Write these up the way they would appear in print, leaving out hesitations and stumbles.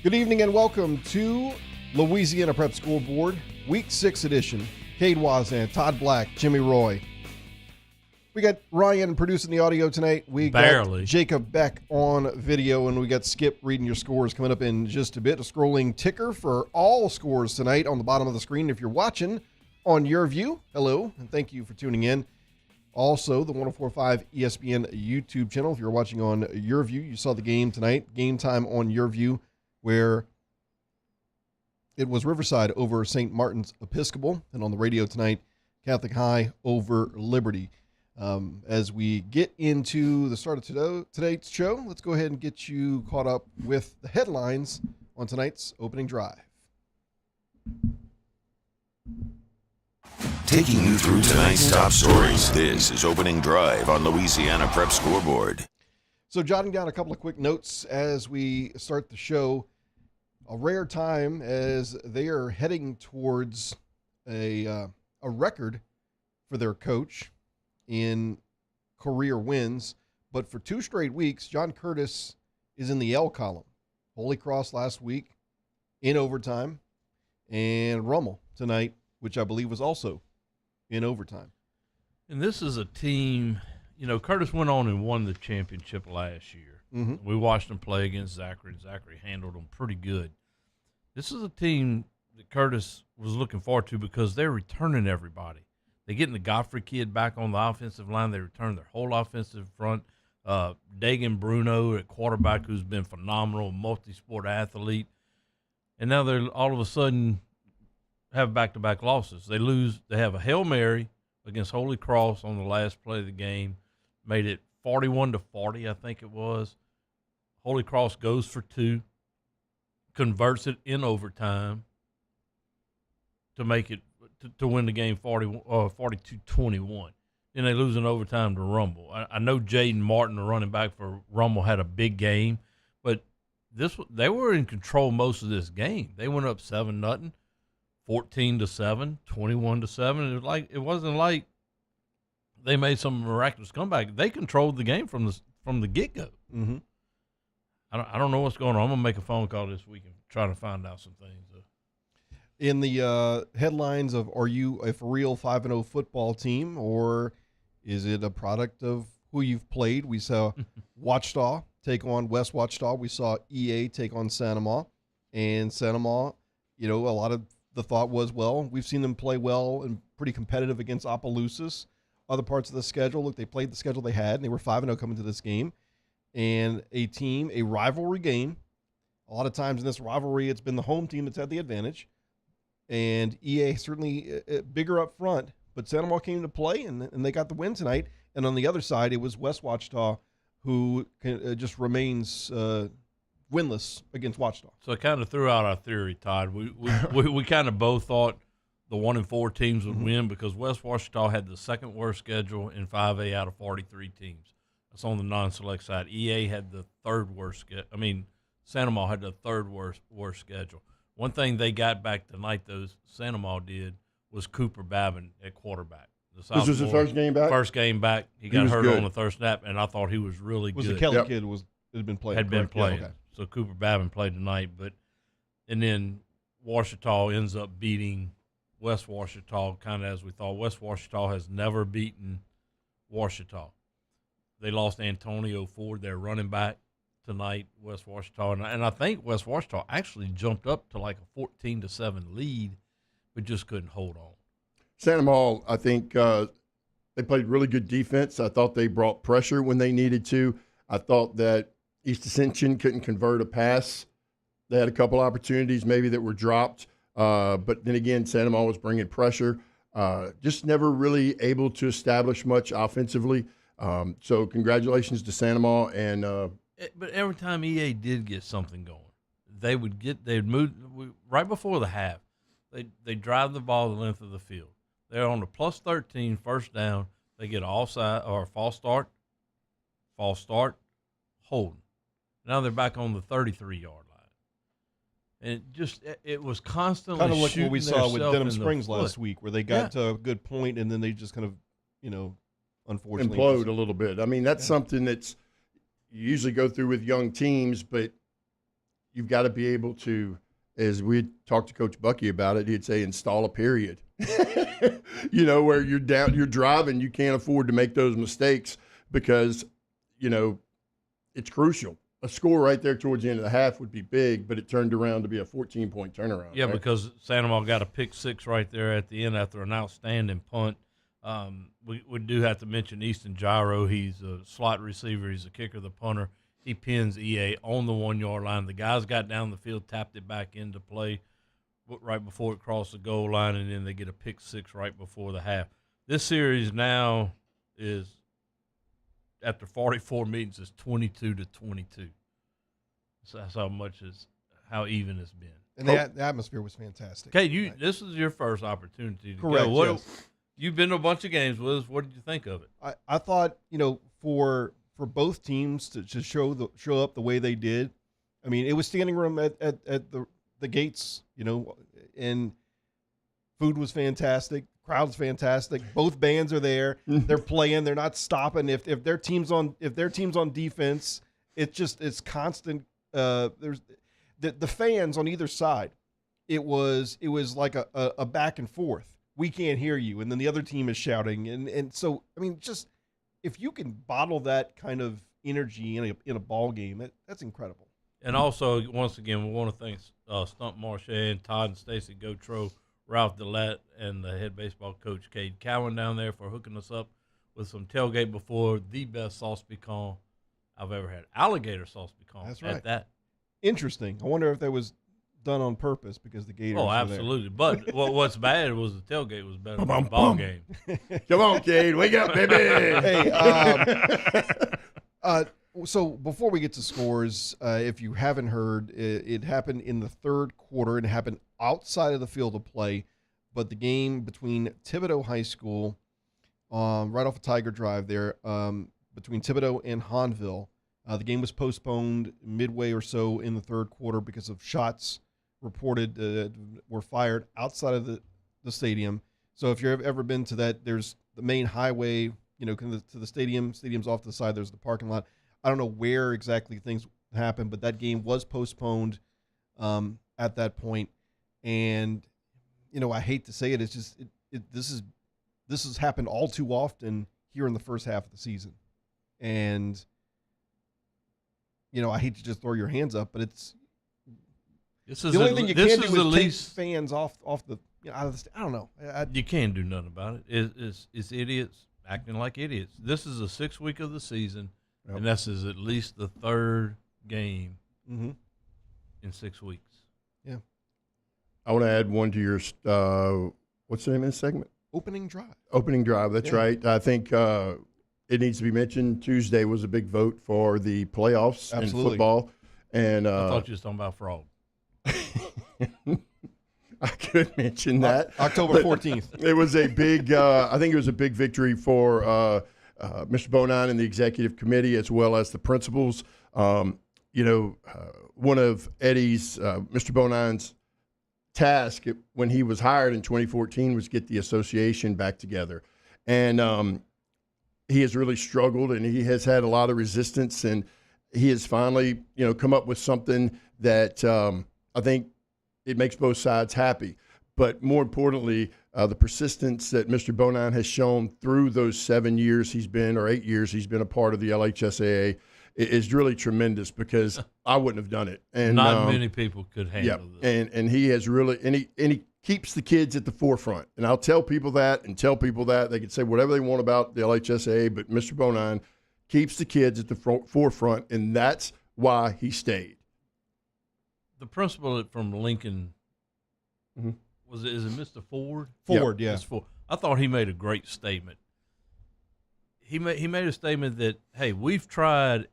Good evening and welcome to Louisiana Prep Scoreboard, Week 6 edition. Cade Wazan, Todd Black, Jimmy Roy. We got Ryan producing the audio tonight. We got Jacob Beck on video, and we got Skip reading your scores coming up in just a bit. A scrolling ticker for all scores tonight on the bottom of the screen. If you're watching on your view, hello, and thank you for tuning in. Also, the 104.5 ESPN YouTube channel. If you're watching on your view, you saw the game tonight. Game time on your view, where it was Riverside over St. Martin's Episcopal, and on the radio tonight, Catholic High over Liberty. As we get into the start of today's show, let's go ahead and get you caught up with the headlines on tonight's opening drive. Taking you through tonight's top stories, this is Opening Drive on Louisiana Prep Scoreboard. So jotting down a couple of quick notes as we start the show. A rare time as they are heading towards a record for their coach in career wins. But for 2 straight weeks, John Curtis is in the L column. Holy Cross last week in overtime, and Rummel tonight, which I believe was also in overtime. And this is a team, you know, Curtis went on and won the championship last year. Mm-hmm. We watched them play against Zachary, and Zachary handled them pretty good. This is a team that Curtis was looking forward to because they're returning everybody. They're getting the Godfrey kid back on the offensive line. They returned their whole offensive front. Dagan Bruno at quarterback, who's been phenomenal, multi-sport athlete. And now they're all of a sudden have back-to-back losses. They lose. They have a Hail Mary against Holy Cross on the last play of the game. Made it 41-40, I think it was. Holy Cross goes for 2, converts it in overtime to make it to win the game 42-21. Then they lose in overtime to Rummel. I know Jaden Martin, the running back for Rummel, had a big game, but they were in control most of this game. They went up 7-0, 14-7, 21-7. It wasn't like they made some miraculous comeback. They controlled the game from the get-go. Mm-hmm. I don't know what's going on. I'm gonna make a phone call this week and try to find out some things. In the headlines of, are you a for real 5-0 football team, or is it a product of who you've played? We saw Ouachita take on West Ouachita. We saw EA take on Santa Ma. And Santa Ma, you know, a lot of the thought was, well, we've seen them play well and pretty competitive against Opelousas. Other parts of the schedule, look, they played the schedule they had, and they were 5-0 coming to this game. And a rivalry game. A lot of times in this rivalry, it's been the home team that's had the advantage. And EA certainly bigger up front, but Santa Ma came to play, and they got the win tonight. And on the other side, it was West Ouachita, who just remains winless against Ouachita. So I kind of threw out our theory, Todd. We kind of both thought the 1-4 teams would win because West Ouachita had the second worst schedule in 5A out of 43 teams. That's on the non-select side. EA had the third worst Santa Ma had the third worst schedule. One thing they got back tonight, though, Santa Ma did, was Cooper Babin at quarterback. This was his first game back? First game back. He got hurt on the third snap, and I thought he was really good. Was the Kelly kid had been playing? Had been playing. Yeah, okay. So Cooper Babin played tonight. And then Ouachita ends up beating West Ouachita, kind of as we thought. West Ouachita has never beaten Ouachita. They lost Antonio Ford, their running back, tonight, West Ouachita. And I think West Ouachita actually jumped up to like a 14-7 lead, but just couldn't hold on. Santa Ma, I think they played really good defense. I thought they brought pressure when they needed to. I thought that East Ascension couldn't convert a pass. They had a couple opportunities maybe that were dropped. But then again, Santa Ma was bringing pressure. Just never really able to establish much offensively. So congratulations to Santa Ma. But every time EA did get something going, they'd move right before the half. They drive the ball the length of the field. They're on the plus 13 first down. They get an offside or a false start, holding. Now they're back on the 33-yard line. And it was constantly kind of like what we saw with Denham in Springs last week, where they got to a good point and then they just kind of, unfortunately implode a little bit. I mean, that's something that's you usually go through with young teams, but you've got to be able to, as we talked to Coach Bucky about it, he'd say install a period. Where you're driving, you can't afford to make those mistakes because, it's crucial. A score right there towards the end of the half would be big, but it turned around to be a 14-point turnaround. Yeah, right? because Sandoval got a pick six right there at the end after an outstanding punt. We do have to mention Easton Gyro. He's a slot receiver. He's a kicker, the punter. He pins EA on the 1 yard line. The guys got down the field, tapped it back into play right before it crossed the goal line, and then they get a pick six right before the half. This series now is, after 44 meetings, is 22-22. So that's how even it's been. And the atmosphere was fantastic. Okay, this is your first opportunity to Correct, go. yes. You've been to a bunch of games with us. What did you think of it? I thought, for both teams to show up the way they did, I mean, it was standing room at the gates, and food was fantastic. Crowd's fantastic. Both bands are there. They're playing. They're not stopping. If their team's on defense, it's constant. There's the fans on either side. It was like a back and forth. We can't hear you, and then the other team is shouting, and so I mean, just if you can bottle that kind of energy in a ball game, that's incredible. And also, once again, we want to thank Stump Marche and Todd and Stacy Gautreaux, Ralph Dillette, and the head baseball coach, Cade Cowan, down there for hooking us up with some tailgate before the best sauce pecan I've ever had. Alligator sauce pecan. That's right. At that. Interesting. I wonder if that was done on purpose because the Gators. Oh, were absolutely. But what's bad was the tailgate was better than the ball game. Come on, Cade. Wake up, baby. Hey, so before we get to scores, if you haven't heard, it happened in the third quarter and it happened outside of the field of play. But the game between Thibodaux High School, right off of Tiger Drive there, between Thibodaux and Hahnville, the game was postponed midway or so in the third quarter because of shots reported were fired outside of the stadium. So if you've ever been to that, there's the main highway, to the stadium. Stadium's off to the side. There's the parking lot. I don't know where exactly things happened, but that game was postponed at that point. And, I hate to say it, it's just this has happened all too often here in the first half of the season. And, I hate to just throw your hands up, but the only thing you can do is take fans off the out of the. I don't know. You can't do nothing about it. It's idiots acting like idiots. This is the 6th week of the season, and this is at least the third game in 6 weeks. Yeah. I want to add one to your what's the name of this segment? Opening drive. Opening drive. That's right. I think it needs to be mentioned. Tuesday was a big vote for the playoffs in football, and I thought you were talking about fraud. I could mention that. October 14th. It was a big, I think it was a big victory for Mr. Bonine and the executive committee as well as the principals. One of Eddie's, Mr. Bonine's task when he was hired in 2014 was get the association back together. And he has really struggled and he has had a lot of resistance, and he has finally, come up with something that I think it makes both sides happy. But more importantly, the persistence that Mr. Bonine has shown through those 7 years he's been, or 8 years he's been a part of the LHSAA is really tremendous, because I wouldn't have done it. And not many people could handle this. And he has really, and he keeps the kids at the forefront. And I'll tell people that and tell people that. They can say whatever they want about the LHSAA, but Mr. Bonine keeps the kids at the forefront, and that's why he stayed. The principal from Lincoln, is it Mr. Ford? Ford, yep. Yeah. Mr. Ford. I thought he made a great statement. He made a statement that, hey, we've tried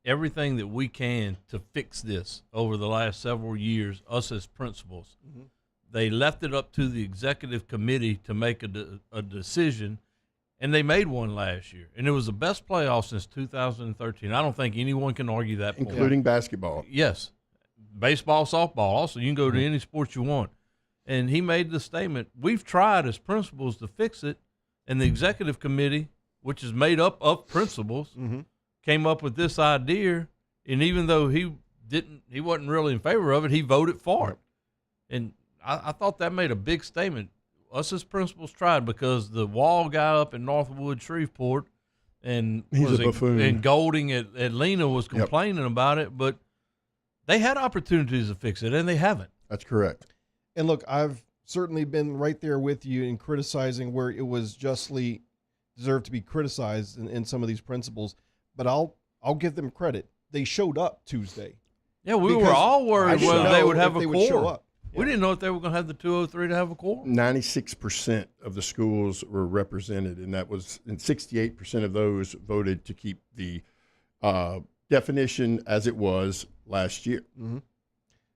everything that we can to fix this over the last several years, us as principals. Mm-hmm. They left it up to the executive committee to make a decision, and they made one last year. And it was the best playoff since 2013. I don't think anyone can argue that point. Including basketball. Yes. Baseball, softball. Also, you can go to any sport you want. And he made the statement, we've tried as principals to fix it, and the executive committee, which is made up of principals, came up with this idea. And even though he he wasn't really in favor of it. He voted for it. And I thought that made a big statement. Us as principals tried, because the wall guy up in Northwood, Shreveport, and he's a buffoon. And Golding at Lena was complaining about it, but they had opportunities to fix it, and they haven't. That's correct. And look, I've certainly been right there with you in criticizing where it was justly deserved to be criticized in some of these principles, but I'll give them credit. They showed up Tuesday. Yeah, we were all worried whether they would have a quorum. Show up. We didn't know if they were going to have the 203 to have a quorum. 96% of the schools were represented, and 68% of those voted to keep the definition as it was last year. Mm-hmm.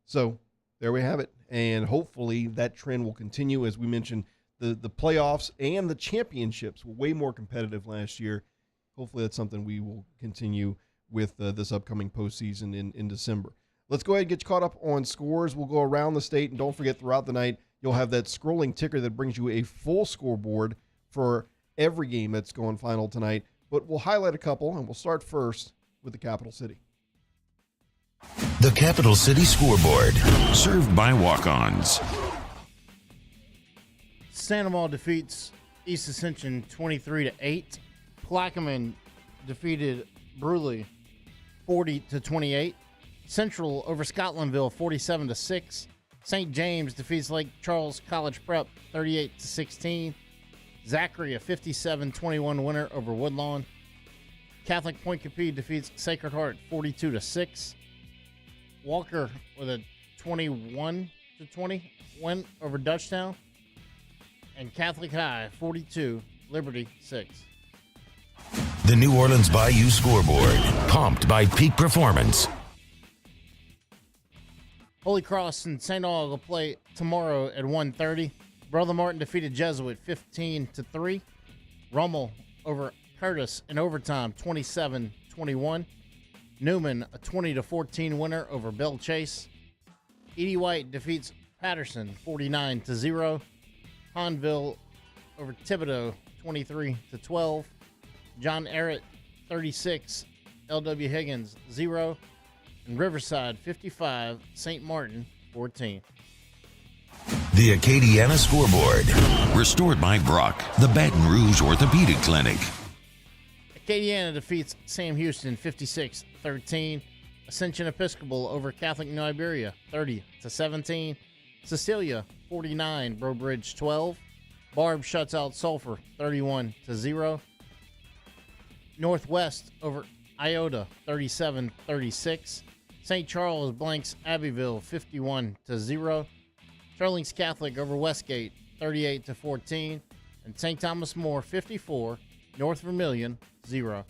So there we have it, and hopefully that trend will continue. As we mentioned, the playoffs and the championships were way more competitive last year. Hopefully that's something we will continue with this upcoming postseason in December. Let's go ahead and get you caught up on scores. We'll go around the state, and don't forget, throughout the night, you'll have that scrolling ticker that brings you a full scoreboard for every game that's going final tonight. But we'll highlight a couple, and we'll start first with the Capital City. The Capital City Scoreboard, served by walk-ons. Sandoval defeats East Ascension 23-8. Plaquemine defeated Bruley 40-28. Central over Scotlandville 47-6. St. James defeats Lake Charles College Prep 38-16. Zachary a 57-21 winner over Woodlawn. Catholic Point Capee defeats Sacred Heart 42-6. Walker with a 21-20 win over Dutchtown. And Catholic High 42, Liberty 6. The New Orleans Bayou Scoreboard, pumped by Peak Performance. Holy Cross and St. Aug will play tomorrow at 1:30. Brother Martin defeated Jesuit 15-3. Rummel over Curtis in overtime 27-21. Newman a 20-14 winner over Bell Chase. Edie White defeats Patterson 49-0. Hanville over Thibodeau 23-12. John Errett 36. L.W. Higgins 0. And Riverside 55, St. Martin 14. The Acadiana Scoreboard, restored by Brock, the Baton Rouge Orthopedic Clinic. Acadiana defeats Sam Houston 56-13. Ascension Episcopal over Catholic New Iberia 30-17. Cecilia 49, Bro Bridge 12. Barb shuts out Sulphur 31-0. Northwest over Iota 37-36. St. Charles blanks Abbeville 51-0. Teurlings Catholic over Westgate 38-14. And St. Thomas More 54. North Vermilion 0.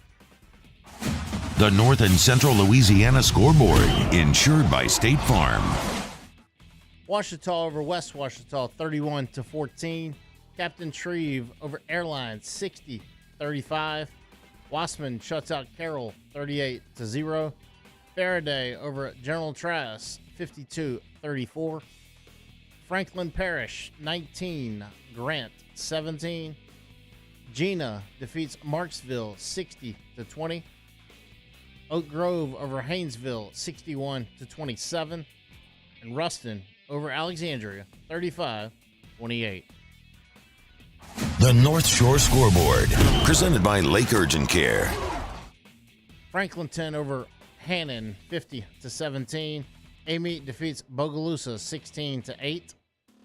The North and Central Louisiana Scoreboard, insured by State Farm. Ouachita over West Ouachita 31-14. Captain Shreve over Airlines 60-35. Wassman shuts out Carroll 38-0. Faraday over General Trask 52-34. Franklin Parish 19, Grant 17. Gina defeats Marksville 60-20. Oak Grove over Haynesville 61-27. And Ruston over Alexandria 35-28. The North Shore Scoreboard, presented by Lake Urgent Care. Franklinton over Hannon 50-17. Amite defeats Bogalusa 16-8.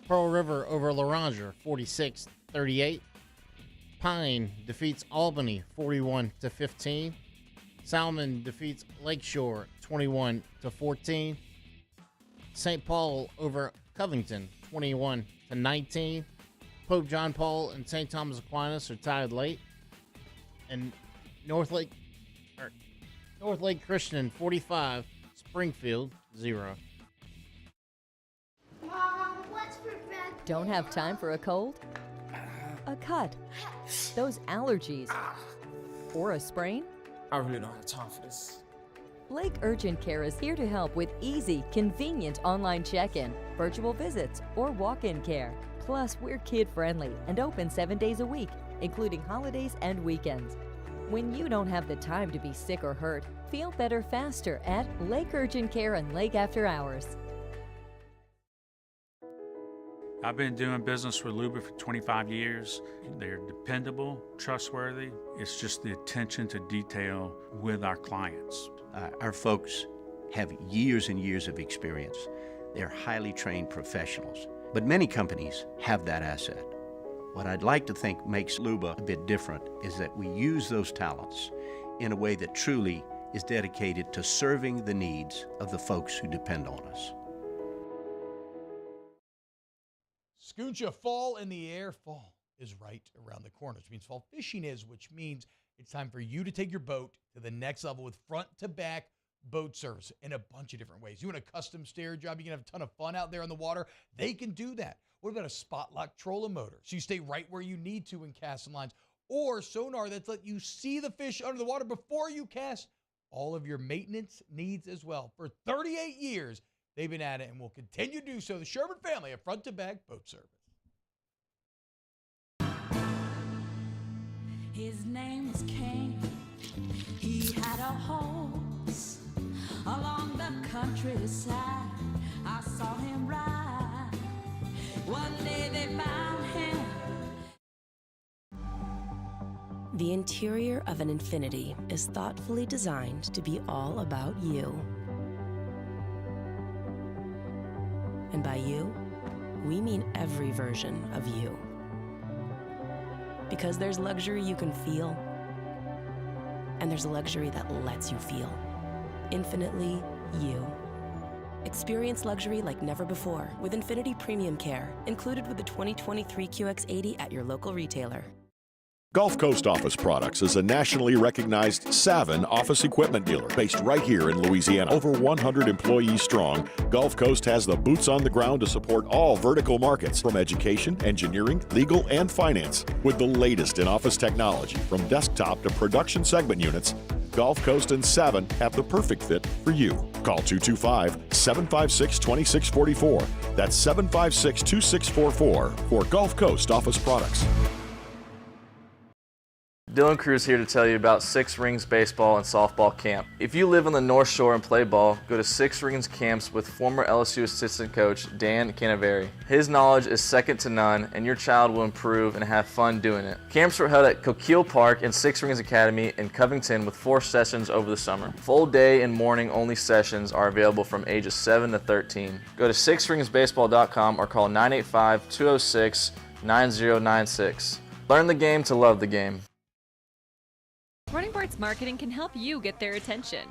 Pearl River over Laranger 46-38. Pine defeats Albany 41-15. Salmon defeats Lakeshore 21-14. St. Paul over Covington 21-19. Pope John Paul and St. Thomas Aquinas are tied late. And North Lake Christian 45, Springfield 0. Mom, what's for breakfast? Don't have time for a cold? A cut? Those allergies? Or a sprain? I really don't have time for this. Lake Urgent Care is here to help with easy, convenient online check-in, virtual visits, or walk-in care. Plus, we're kid-friendly and open 7 days a week, including holidays and weekends. When you don't have the time to be sick or hurt, feel better faster at Lake Urgent Care and Lake After Hours. I've been doing business with Luba for 25 years. They're dependable, trustworthy. It's just the attention to detail with our clients. Our folks have years and years of experience. They're highly trained professionals, but many companies have that asset. What I'd like to think makes Luba a bit different is that we use those talents in a way that truly is dedicated to serving the needs of the folks who depend on us. Scooncha, fall in the air. Fall is right around the corner, which means fall fishing is, which means it's time for you to take your boat to the next level with front-to-back boat service in a bunch of different ways. You want a custom stair job, you can have a ton of fun out there on the water. They can do that. What about a spot lock trolling motor? So you stay right where you need to in casting lines. Or sonar that's let you see the fish under the water before you cast. All of your maintenance needs as well. For 38 years, they've been at it and will continue to do so. The Sherman family of front-to-back boat service. His name was King. He had a horse along the countryside. I saw him ride. One day they found him. The interior of an Infiniti is thoughtfully designed to be all about you. And by you, we mean every version of you. Because there's luxury you can feel, and there's luxury that lets you feel. Infinitely you. Experience luxury like never before with Infiniti Premium Care, included with the 2023 QX80 at your local retailer. Gulf Coast Office Products is a nationally recognized Savin office equipment dealer based right here in Louisiana. Over 100 employees strong, Gulf Coast has the boots on the ground to support all vertical markets, from education, engineering, legal, and finance. With the latest in office technology, from desktop to production segment units, Gulf Coast and Savin have the perfect fit for you. Call 225-756-2644. That's 756-2644 for Gulf Coast Office Products. Dylan Cruz here to tell you about Six Rings Baseball and Softball Camp. If you live on the North Shore and play ball, go to Six Rings Camps with former LSU assistant coach Dan Canaveri. His knowledge is second to none, and your child will improve and have fun doing it. Camps were held at Coquille Park and Six Rings Academy in Covington with 4 sessions over the summer. Full day and morning only sessions are available from ages 7 to 13. Go to sixringsbaseball.com or call 985-206-9096. Learn the game to love the game. Running Boards Marketing can help you get their attention.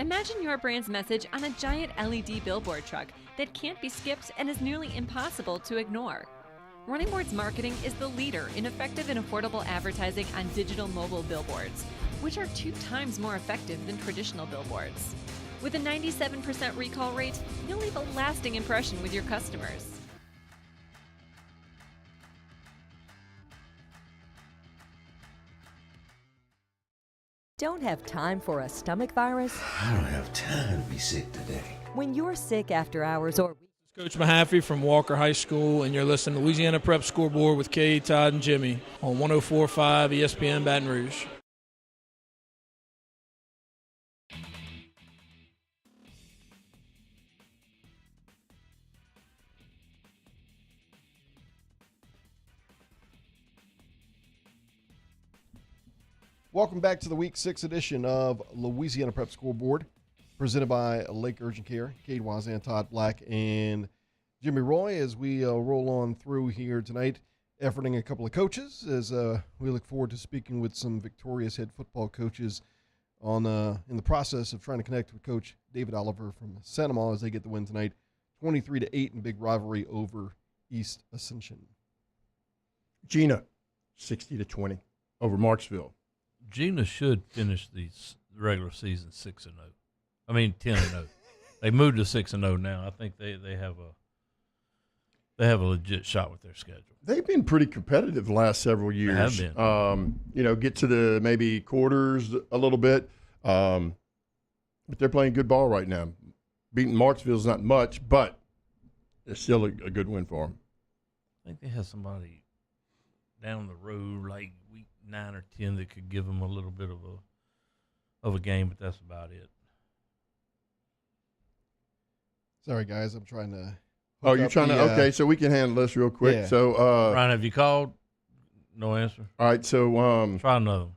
Imagine your brand's message on a giant LED billboard truck that can't be skipped and is nearly impossible to ignore. Running Boards Marketing is the leader in effective and affordable advertising on digital mobile billboards, which are 2 times more effective than traditional billboards. With a 97% recall rate, you'll leave a lasting impression with your customers. Don't have time for a stomach virus? I don't have time to be sick today. When you're sick after hours or Coach Mahaffey from Walker High School, and you're listening to Louisiana Prep Scoreboard with Kay, Todd, and Jimmy on 104.5 ESPN Baton Rouge. Welcome back to the Week 6 edition of Louisiana Prep Scoreboard, presented by Lake Urgent Care. Cade Wazan, Todd Black, and Jimmy Roy as we roll on through here tonight, efforting a couple of coaches as we look forward to speaking with some victorious head football coaches on in the process of trying to connect with Coach David Oliver from Santa Maria as they get the win tonight, 23-8 in big rivalry over East Ascension. Gina, 60-20 over Marksville. Gina should finish the regular season 6-0. I mean 10-0. They moved to 6-0 now. I think they have a legit shot with their schedule. They've been pretty competitive the last several years. They have been. Get to the maybe quarters a little bit, but they're playing good ball right now. Beating Marksville is not much, but it's still a good win for them. I think they have somebody down the road like week 9 or 10 that could give them a little bit of a game, but that's about it. Sorry, guys, I'm trying to. Oh, you're trying to. Okay, so we can handle this real quick. Yeah. So, Ryan, have you called? No answer. All right, so try another.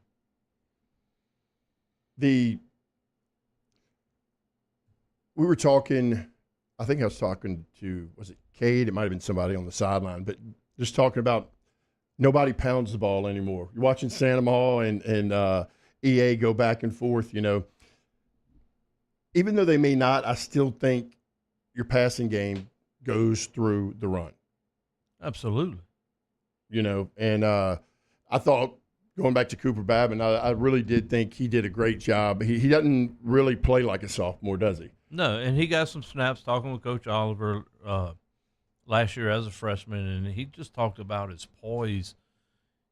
We were talking. I think I was talking to, was it Cade? It might have been somebody on the sideline, but just talking about nobody pounds the ball anymore. You're watching Sandoval and EA go back and forth. You know, even though they may not, I still think your passing game goes through the run. Absolutely. You know, and I thought, going back to Cooper Babin, I really did think he did a great job. He doesn't really play like a sophomore, does he? No, and he got some snaps talking with Coach Oliver last year as a freshman, and he just talked about his poise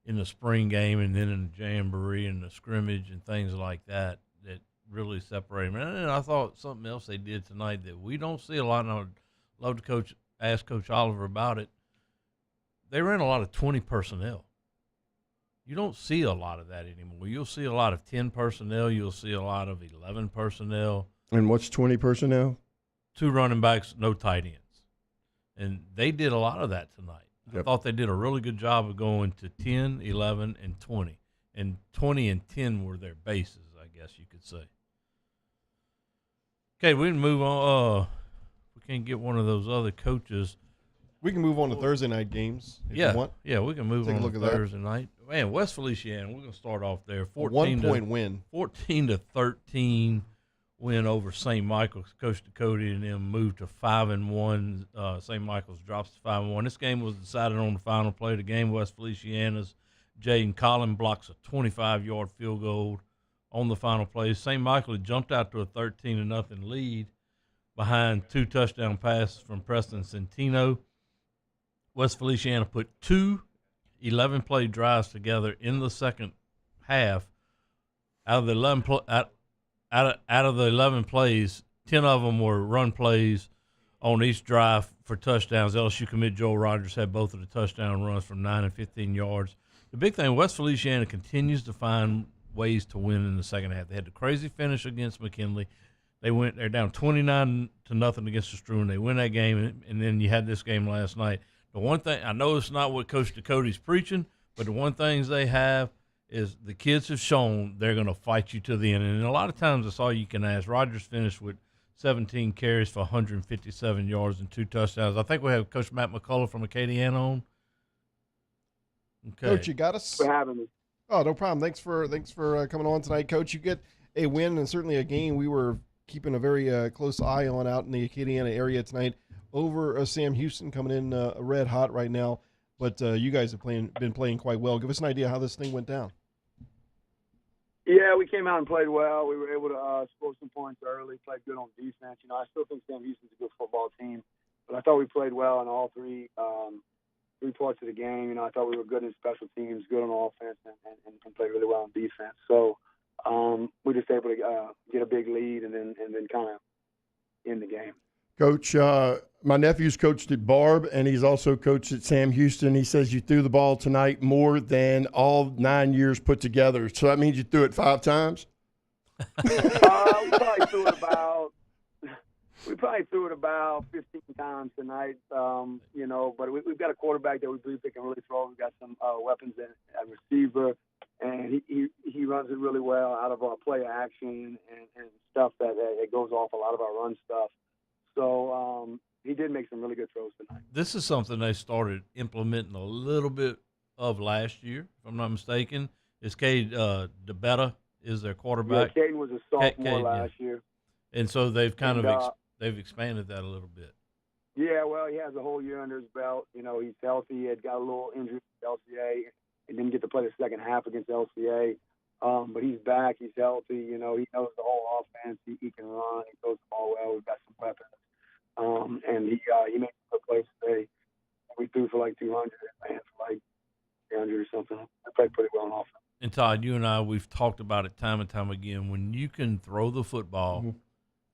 in the spring game and then in the jamboree and the scrimmage and things like that that really separate him. And I thought something else they did tonight that we don't see a lot, and I would love to ask Coach Oliver about it. They ran a lot of 20 personnel. You don't see a lot of that anymore. You'll see a lot of 10 personnel. You'll see a lot of 11 personnel. And what's 20 personnel? 2 running backs, no tight ends. And they did a lot of that tonight. Yep. I thought they did a really good job of going to 10, 11, and 20. And 20 and 10 were their bases, I guess you could say. Okay, we can move on. We can't get one of those other coaches. We can move on to Thursday night games if you want. Yeah, we can move Take on a look to at Thursday night. Man, West Feliciana, we're going to start off there. 1-point win. 14-13 win over St. Michael's. Coach Ducote and them moved to 5-1. St. Michael's drops to 5-1. This game was decided on the final play of the game. West Feliciana's Jaden Collin blocks a 25-yard field goal on the final play. St. Michael had jumped out to a 13-0 lead behind 2 touchdown passes from Preston Centino. West Feliciana put 2 11-play drives together in the second half. Out of the 11 plays, 10 of them were run plays on each drive for touchdowns. LSU commit Joel Rogers had both of the touchdown runs from 9 and 15 yards. The big thing, West Feliciana continues to find ways to win in the second half. They had the crazy finish against McKinley. They're down 29-0 against the Struan. They win that game, and then you had this game last night. The one thing, I know it's not what Coach Ducote's preaching, but the one things they have is the kids have shown they're going to fight you to the end. And a lot of times that's all you can ask. Rogers finished with 17 carries for 157 yards and 2 touchdowns. I think we have Coach Matt McCullough from Acadiana on. Okay. Coach, you got us? For having me. Oh, no problem. Thanks for coming on tonight, Coach. You get a win and certainly a game we were keeping a very close eye on out in the Acadiana area tonight over Sam Houston coming in red hot right now. But you guys have been playing quite well. Give us an idea how this thing went down. Yeah, we came out and played well. We were able to score some points early, played good on defense. You know, I still think Sam Houston's a good football team, but I thought we played well in all three parts of the game. You know, I thought we were good in special teams, good on offense, and played really well on defense. So we were just able to get a big lead and then kind of end the game. Coach, my nephew's coached at Barb, and he's also coached at Sam Houston. He says you threw the ball tonight more than all 9 years put together. So that means you threw it 5 times? We probably threw it about 15 times tonight, you know, but we've got a quarterback that we believe they can really throw. We've got some weapons at receiver, and he runs it really well out of our play action and stuff that goes off a lot of our run stuff. So he did make some really good throws tonight. This is something they started implementing a little bit of last year, if I'm not mistaken. Is Cade DeBetta is their quarterback. Yeah, Caden was a sophomore last year. And so they've kind of they've expanded that a little bit. Yeah, well, he has a whole year under his belt. You know, he's healthy. He had got a little injury with LCA and didn't get to play the second half against LCA. But he's back. He's healthy. You know, he knows the whole offense. He can run. He throws the ball well. We've got some weapons. And he made a play today. We threw for like 200 and ran for like 300 or something. I played pretty well on offense. And Todd, you and I, we've talked about it time and time again. When you can throw the football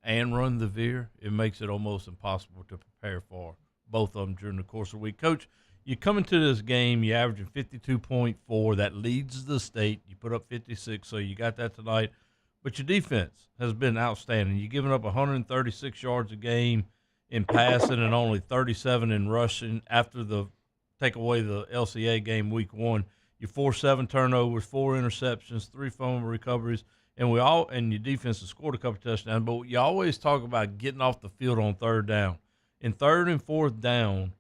and run the veer, it makes it almost impossible to prepare for both of them during the course of the week. Coach, you come into this game, you averaging 52.4. That leads the state. You put up 56, so you got that tonight. But your defense has been outstanding. You're giving up 136 yards a game in passing and only 37 in rushing after the take away the LCA game week 1. You forced 7 turnovers, 4 interceptions, 3 fumble recoveries, and your defense has scored a couple touchdowns. But you always talk about getting off the field on 3rd down. In 3rd and 4th down,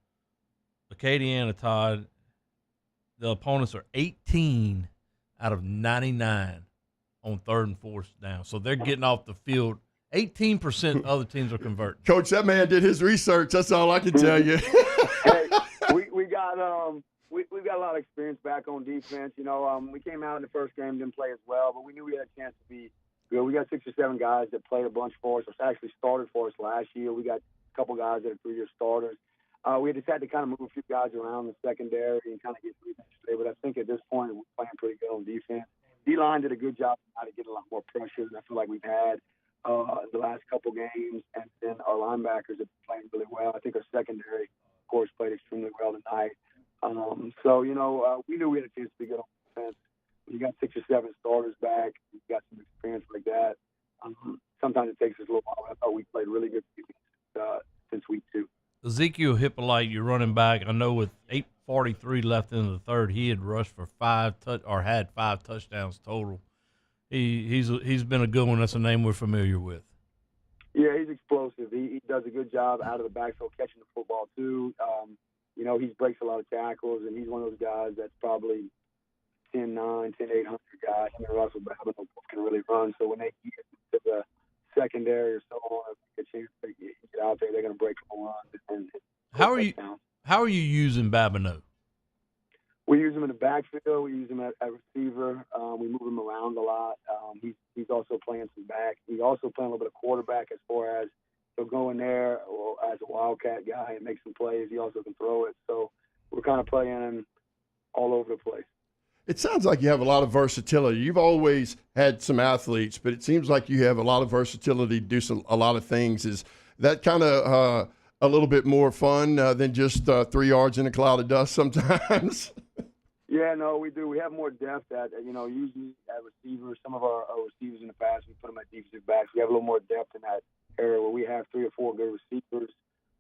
Acadiana, Todd, the opponents are 18 out of 99 on 3rd and 4th down. So they're getting off the field. 18% of other teams are converting. Coach, that man did his research. That's all I can tell you. Hey, we got we've got a lot of experience back on defense. You know, we came out in the first game, didn't play as well, but we knew we had a chance to be good. We got 6 or 7 guys that played a bunch for us, or actually started for us last year. We got a couple guys that are 3-year starters. We just had to kind of move a few guys around the secondary and kind of get through that today. But I think at this point, we're playing pretty good on defense. D-line did a good job of how to get a lot more pressure than I feel like we've had the last couple games. And then our linebackers have been playing really well. I think our secondary, of course, played extremely well tonight. So, you know, we knew we had a chance to be good on defense. When you got 6 or 7 starters back, you got some experience like that. Sometimes it takes us a little while. I thought we played really good since week 2. Ezekiel Hippolyte, your running back, I know with 8:43 left in the 3rd, he had rushed for 5 touchdowns total. He's been a good one. That's a name we're familiar with. Yeah, he's explosive. He does a good job out of the backfield catching the football too. You know, he breaks a lot of tackles, and he's one of those guys that's probably 10-9, 10-800 guys. Him and Russell Babbitt can really run. So when they get to the secondary or so on, if they get a chance to get out there, they're going to break them a lot. How are you using Babineau? We use him in the backfield. We use him at receiver. We move him around a lot. He's also playing some back. He's also playing a little bit of quarterback as far as he'll go in there as a wildcat guy and make some plays. He also can throw it. So we're kind of playing him all over the place. It sounds like you have a lot of versatility. You've always had some athletes, but it seems like you have a lot of versatility to do a lot of things. Is that kind of a little bit more fun than just 3 yards in a cloud of dust sometimes? Yeah, no, we do. We have more depth usually at receiver. Some of our receivers in the past, we put them at defensive backs. We have a little more depth in that area where we have 3 or 4 good receivers.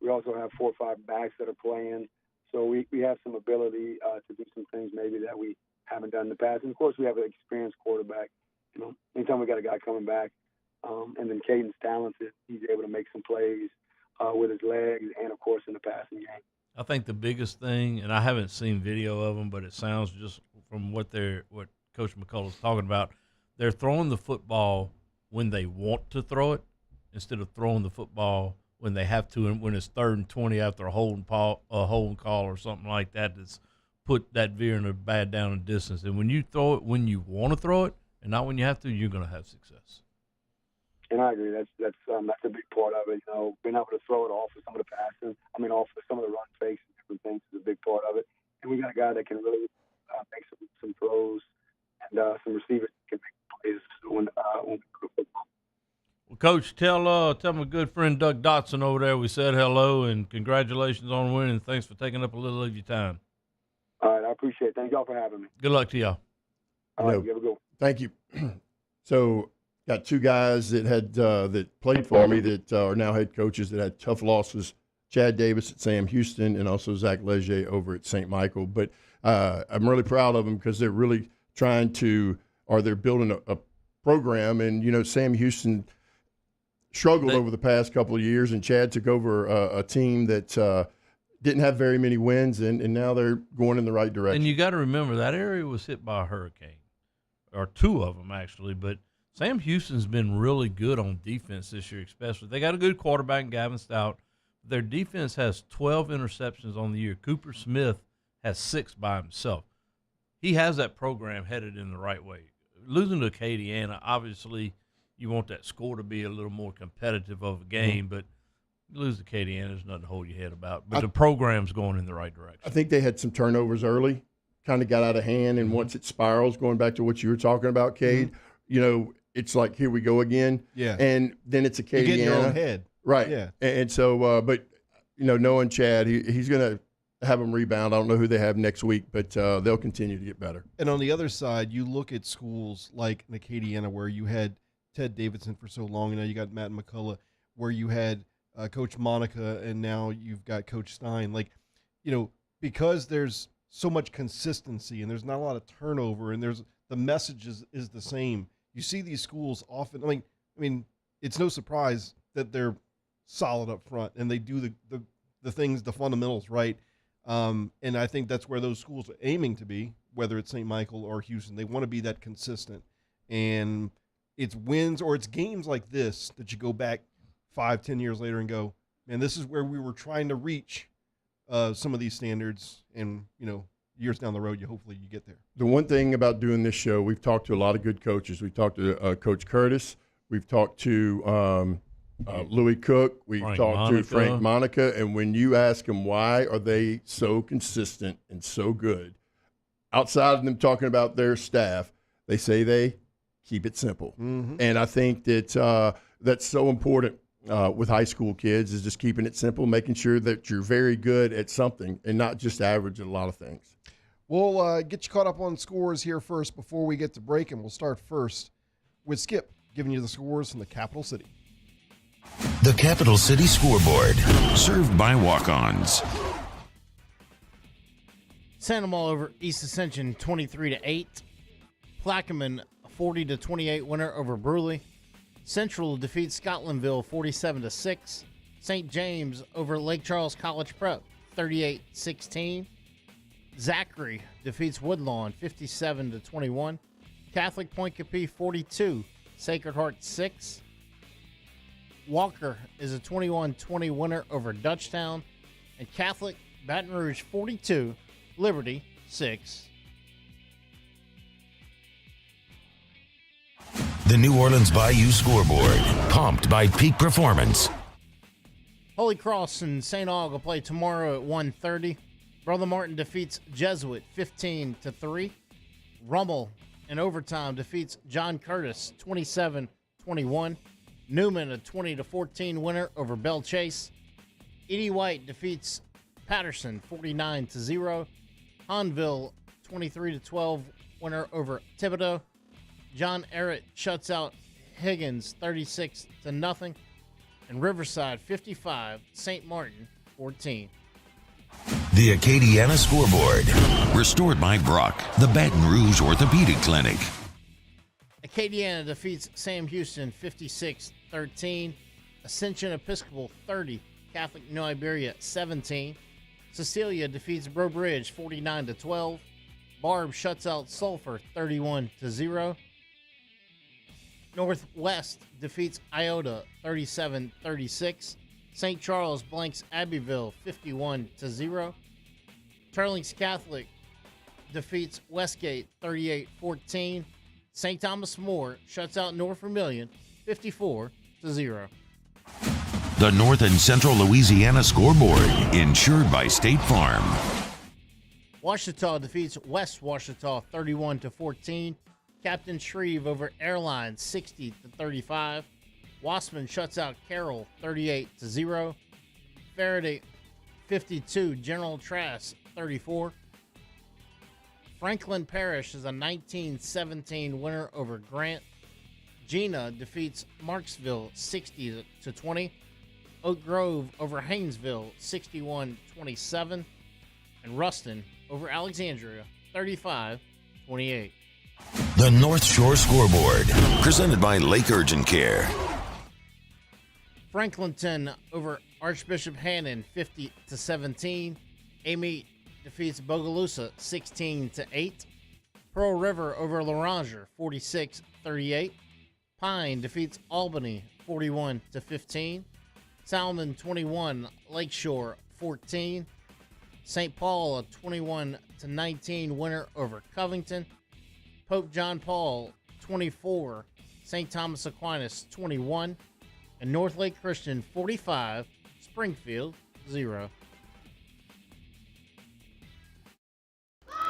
We also have 4 or 5 backs that are playing. So we have some ability to do some things maybe that we haven't done in the past. And, of course, we have an experienced quarterback. You know, anytime we got a guy coming back, and then Caden's talented, he's able to make some plays with his legs and, of course, in the passing game. I think the biggest thing, and I haven't seen video of them, but it sounds just from what Coach McCullough's talking about, they're throwing the football when they want to throw it instead of throwing the football when they have to, and when it's 3rd and 20 after a holding call or something like that that's put that veer in a bad down and distance. And when you throw it when you want to throw it and not when you have to, you're going to have success. And I agree. That's a big part of it. You know, being able to throw it off of some of the passing. Off of some of the run fakes and different things is a big part of it. And we got a guy that can really make some throws and some receivers that can make plays when we go to football. Well, Coach, tell my good friend Doug Dotson over there we said hello and congratulations on winning. Thanks for taking up a little of your time. All right, I appreciate it. Thank y'all for having me. Good luck to y'all. All right, you have a good one. Thank you. So, got 2 guys that had that played for me that are now head coaches that had tough losses. Chad Davis at Sam Houston and also Zach Leger over at St. Michael. But I'm really proud of them because they're really they're building a program. And, you know, Sam Houston struggled over the past couple of years, and Chad took over a team that didn't have very many wins, and now they're going in the right direction. And you got to remember that area was hit by a hurricane, or 2 of them actually. But Sam Houston's been really good on defense this year, especially. They got a good quarterback in Gavin Stout. Their defense has 12 interceptions on the year. Cooper Smith has 6 by himself. He has that program headed in the right way. Losing to Acadiana, obviously, you want that score to be a little more competitive of a game, but you lose to Acadiana, there's nothing to hold your head about. But the program's going in the right direction. I think they had some turnovers early, kind of got out of hand, and once it spirals, going back to what you were talking about, Cade, you know, it's like, here we go again. Yeah. And then it's Acadiana. You get in your own head. Right. Yeah. And so, but, you know, knowing Chad, he's going to have them rebound. I don't know who they have next week, but they'll continue to get better. And on the other side, you look at schools like Acadiana, where you had Ted Davidson for so long, and now you got Matt McCullough, where you had Coach Monica, and now you've got Coach Stein. Like, because there's so much consistency and there's not a lot of turnover, and the message is the same. You see these schools often. I mean, it's no surprise that they're solid up front and they do the things, the fundamentals right. And I think that's where those schools are aiming to be, whether it's St. Michael or Houston. They want to be that consistent. And it's wins or it's games like this that you go back 5-10 years later and go, man, this is where we were trying to reach some of these standards. And, years down the road, hopefully you get there. The one thing about doing this show, we've talked to a lot of good coaches. We've talked to Coach Curtis. We've talked to Louis Cook. We've talked to Frank Monica. And when you ask them why are they so consistent and so good, outside of them talking about their staff, they say they keep it simple. Mm-hmm. And I think that that's so important with high school kids, is just keeping it simple, making sure that you're very good at something and not just average at a lot of things. We'll get you caught up on scores here first before we get to break, and we'll start first with Skip giving you the scores from the Capital City. The Capital City Scoreboard, served by walk-ons. Santa Maria over East Ascension 23-8. Plaquemine 40-28 winner over Bruley. Central defeats Scotlandville 47-6. St. James over Lake Charles College Prep 38-16. Zachary defeats Woodlawn 57-21. Catholic Point Capee 42. Sacred Heart 6. Walker is a 21-20 winner over Dutchtown. And Catholic Baton Rouge 42. Liberty 6. The New Orleans Bayou Scoreboard, pumped by Peak Performance. Holy Cross and St. Aug will play tomorrow at 1:30. Brother Martin defeats Jesuit 15-3. Rummel in overtime defeats John Curtis 27-21. Newman a 20-14 winner over Bell Chase. Edie White defeats Patterson 49-0. Hanville 23-12 winner over Thibodeau. John Errett shuts out Higgins 36-0. And Riverside 55, St. Martin 14. The Acadiana Scoreboard, restored by Brock, the Baton Rouge Orthopedic Clinic. Acadiana defeats Sam Houston 56-13. Ascension Episcopal 30, Catholic New Iberia 17. Cecilia defeats Breaux Bridge 49-12. Barb shuts out Sulphur 31-0. Northwest defeats Iota 37-36. St. Charles blanks Abbeville 51-0. Teurlings Catholic defeats Westgate 38-14. St. Thomas More shuts out North Vermilion 54-0. The North and Central Louisiana Scoreboard, insured by State Farm. Ouachita defeats West Ouachita 31-14. Captain Shreve over Airlines 60-35. Wassman shuts out Carroll 38-0. Faraday 52, General Trask 34. Franklin Parish is a 19-17 winner over Grant. Gina defeats Marksville 60-20. Oak Grove over Haynesville 61-27. And Ruston over Alexandria 35-28. The North Shore Scoreboard, presented by Lake Urgent Care. Franklinton over Archbishop Hannon 50-17. Amite defeats Bogalusa 16-8. Pearl River over Loranger 46-38. Pine defeats Albany 41-15. Salmon 21, Lakeshore 14. St. Paul a 21-19 winner over Covington. Pope John Paul 24, St. Thomas Aquinas 21, and North Lake Christian 45, Springfield 0.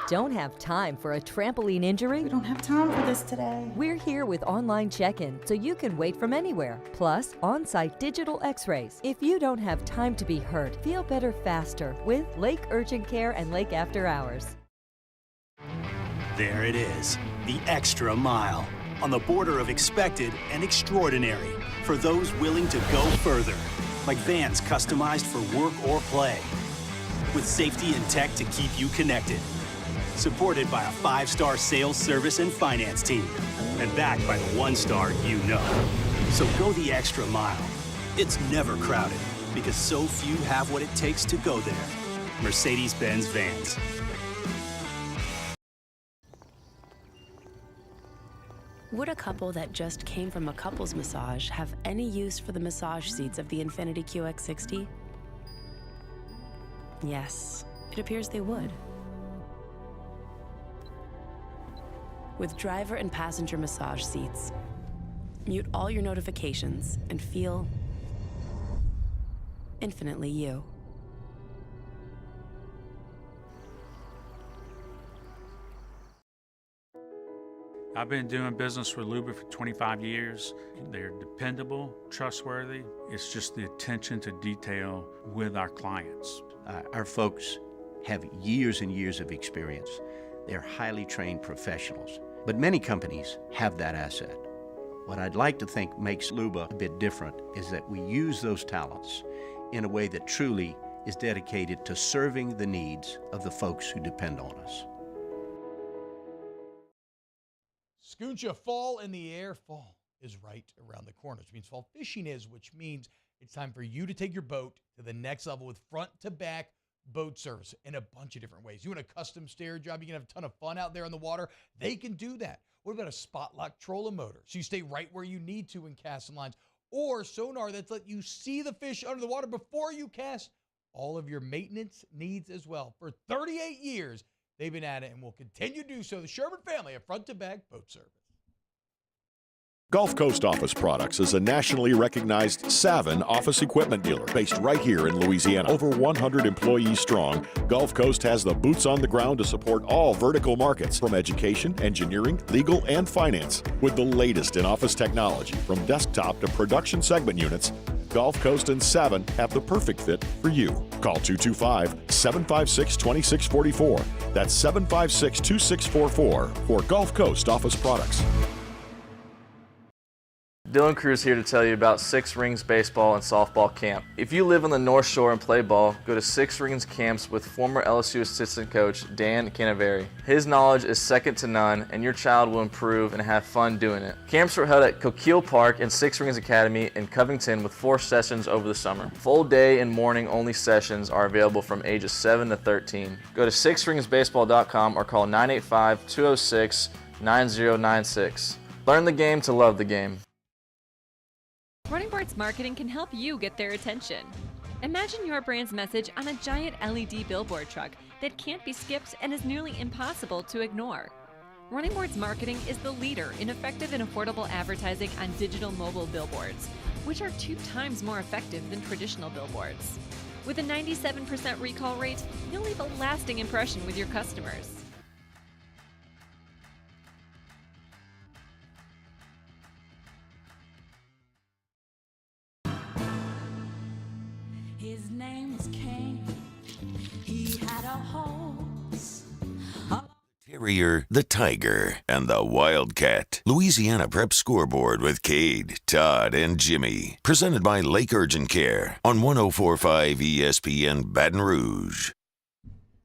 Don't have time for a trampoline injury? We don't have time for this today. We're here with online check-in so you can wait from anywhere. Plus, on-site digital x-rays. If you don't have time to be hurt, feel better faster with Lake Urgent Care and Lake After Hours. There it is, the extra mile. On the border of expected and extraordinary for those willing to go further. Like vans customized for work or play. With safety and tech to keep you connected. Supported by a 5-star sales, service, and finance team. And backed by the 1-star you know. So go the extra mile. It's never crowded because so few have what it takes to go there. Mercedes-Benz Vans. Would a couple that just came from a couples massage have any use for the massage seats of the Infiniti QX60? Yes, it appears they would. With driver and passenger massage seats, mute all your notifications and feel infinitely you. I've been doing business with Luba for 25 years. They're dependable, trustworthy. It's just the attention to detail with our clients. Our folks have years and years of experience. They're highly trained professionals. But many companies have that asset. What I'd like to think makes Luba a bit different is that we use those talents in a way that truly is dedicated to serving the needs of the folks who depend on us. Scooncha fall in the air. Fall is right around the corner, which means fall fishing is, which means it's time for you to take your boat to the next level with front-to-back boat service in a bunch of different ways. You want a custom stair job, you can have a ton of fun out there on the water. They can do that. What about a spot lock trolling motor? So you stay right where you need to in casting lines. Or sonar that's let you see the fish under the water before you cast. All of your maintenance needs as well. For 38 years, they've been at it and will continue to do so. The Sherman family of front-to-back boat service. Gulf Coast Office Products is a nationally recognized Savin office equipment dealer based right here in Louisiana. Over 100 employees strong, Gulf Coast has the boots on the ground to support all vertical markets from education, engineering, legal, and finance. With the latest in office technology from desktop to production segment units, Gulf Coast and Savin have the perfect fit for you. Call 225-756-2644. That's 756-2644 for Gulf Coast Office Products. Dylan Cruz here to tell you about Six Rings Baseball and Softball Camp. If you live on the North Shore and play ball, go to Six Rings Camps with former LSU assistant coach Dan Canaveri. His knowledge is second to none, and your child will improve and have fun doing it. Camps are held at Coquille Park and Six Rings Academy in Covington with 4 sessions over the summer. Full day and morning only sessions are available from ages 7 to 13. Go to sixringsbaseball.com or call 985-206-9096. Learn the game to love the game. Running Boards Marketing can help you get their attention. Imagine your brand's message on a giant LED billboard truck that can't be skipped and is nearly impossible to ignore. Running Boards Marketing is the leader in effective and affordable advertising on digital mobile billboards, which are 2 times more effective than traditional billboards. With a 97% recall rate, you'll leave a lasting impression with your customers. His name was King. He had a horse. Terrier, the Tiger, and the Wildcat. Louisiana Prep Scoreboard with Cade, Todd, and Jimmy. Presented by Lake Urgent Care on 104.5 ESPN Baton Rouge.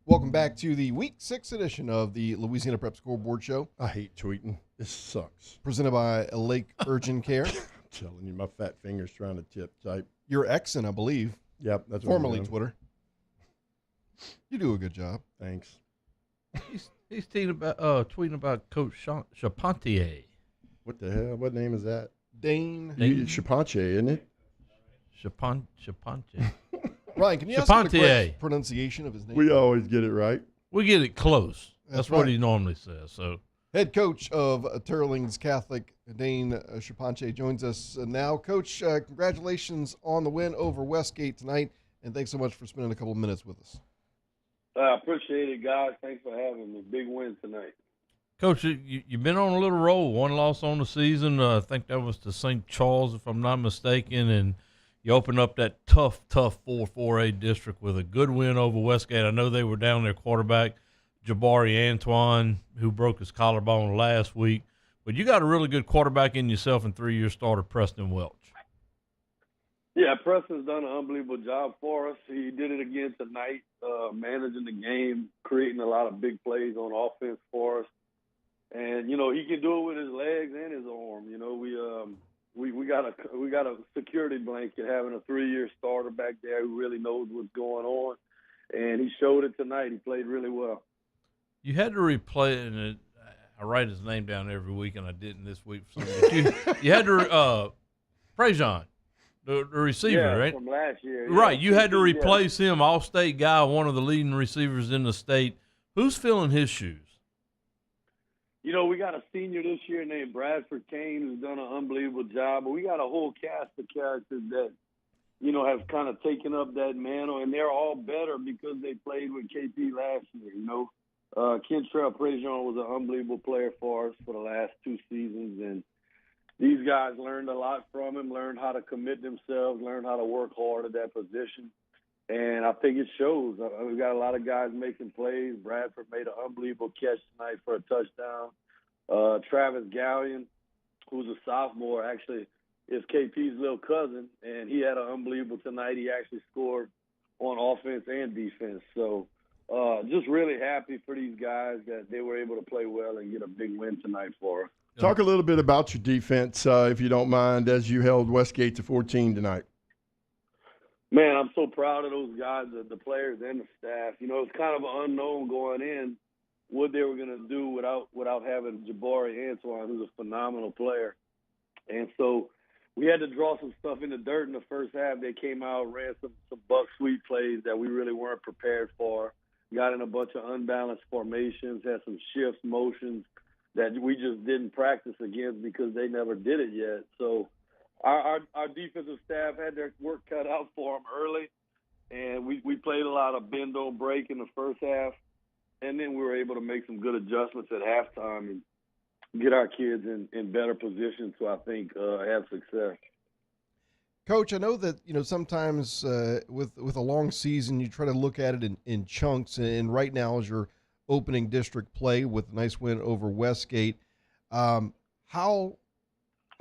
Welcome back to the Week 6 edition of the Louisiana Prep Scoreboard Show. I hate tweeting. This sucks. Presented by Lake Urgent Care. I'm telling you, my fat finger's trying to type. You're Xing, I believe. Yep, that's what formerly I'm doing. Twitter. You do a good job. Thanks. He's tweeting about Coach Charpentier. What the hell? What name is that? Dane Charpentier, isn't it? Charpentier. Ryan, can you ask him the correct pronunciation of his name? We always get it right. We get it close. That's right. what he normally says. So, head coach of Teurlings Catholic, Dane Charpentier, joins us now. Coach, congratulations on the win over Westgate tonight, and thanks so much for spending a couple of minutes with us. I appreciate it, guys. Thanks for having me. Big win tonight. Coach, you've been on a little roll. One loss on the season. I think that was to St. Charles, if I'm not mistaken, and you opened up that tough 4A district with a good win over Westgate. I know they were down their quarterback, Jabari Antoine, who broke his collarbone last week. But you got a really good quarterback in yourself and 3-year starter Preston Welch. Yeah, Preston's done an unbelievable job for us. He did it again tonight, managing the game, creating a lot of big plays on offense for us. And, he can do it with his legs and his arm. We got a security blanket having a 3-year starter back there who really knows what's going on. And he showed it tonight. He played really well. You had to replay, and I write his name down every week, and I didn't this week. You had to Prejean, the receiver, right? From last year. Right. You had to replace him, all-state guy, one of the leading receivers in the state. Who's filling his shoes? We got a senior this year named Bradford Kane who's done an unbelievable job. But we got a whole cast of characters that, have kind of taken up that mantle, and they're all better because they played with KP last year, Kentrell Prejean was an unbelievable player for us for the last 2 seasons, and these guys learned a lot from him, learned how to commit themselves, learned how to work hard at that position. And I think it shows. We've got a lot of guys making plays. Bradford made an unbelievable catch tonight for a touchdown. Travis Gallion, who's a sophomore, actually is KP's little cousin, and he had an unbelievable tonight. He actually scored on offense and defense. So just really happy for these guys that they were able to play well and get a big win tonight for us. Talk a little bit about your defense, if you don't mind, as you held Westgate to 14 tonight. Man, I'm so proud of those guys, the players and the staff. It's kind of an unknown going in what they were going to do without having Jabari Antoine, who's a phenomenal player. And so we had to draw some stuff in the dirt in the first half. They came out, ran some buck sweep plays that we really weren't prepared for, got in a bunch of unbalanced formations, had some shifts, motions that we just didn't practice against because they never did it yet. So our defensive staff had their work cut out for them early, and we played a lot of bend don't break in the first half, and then we were able to make some good adjustments at halftime and get our kids in better position to, I think, have success. Coach, I know that sometimes with a long season you try to look at it in chunks, and right now as your opening district play with a nice win over Westgate, how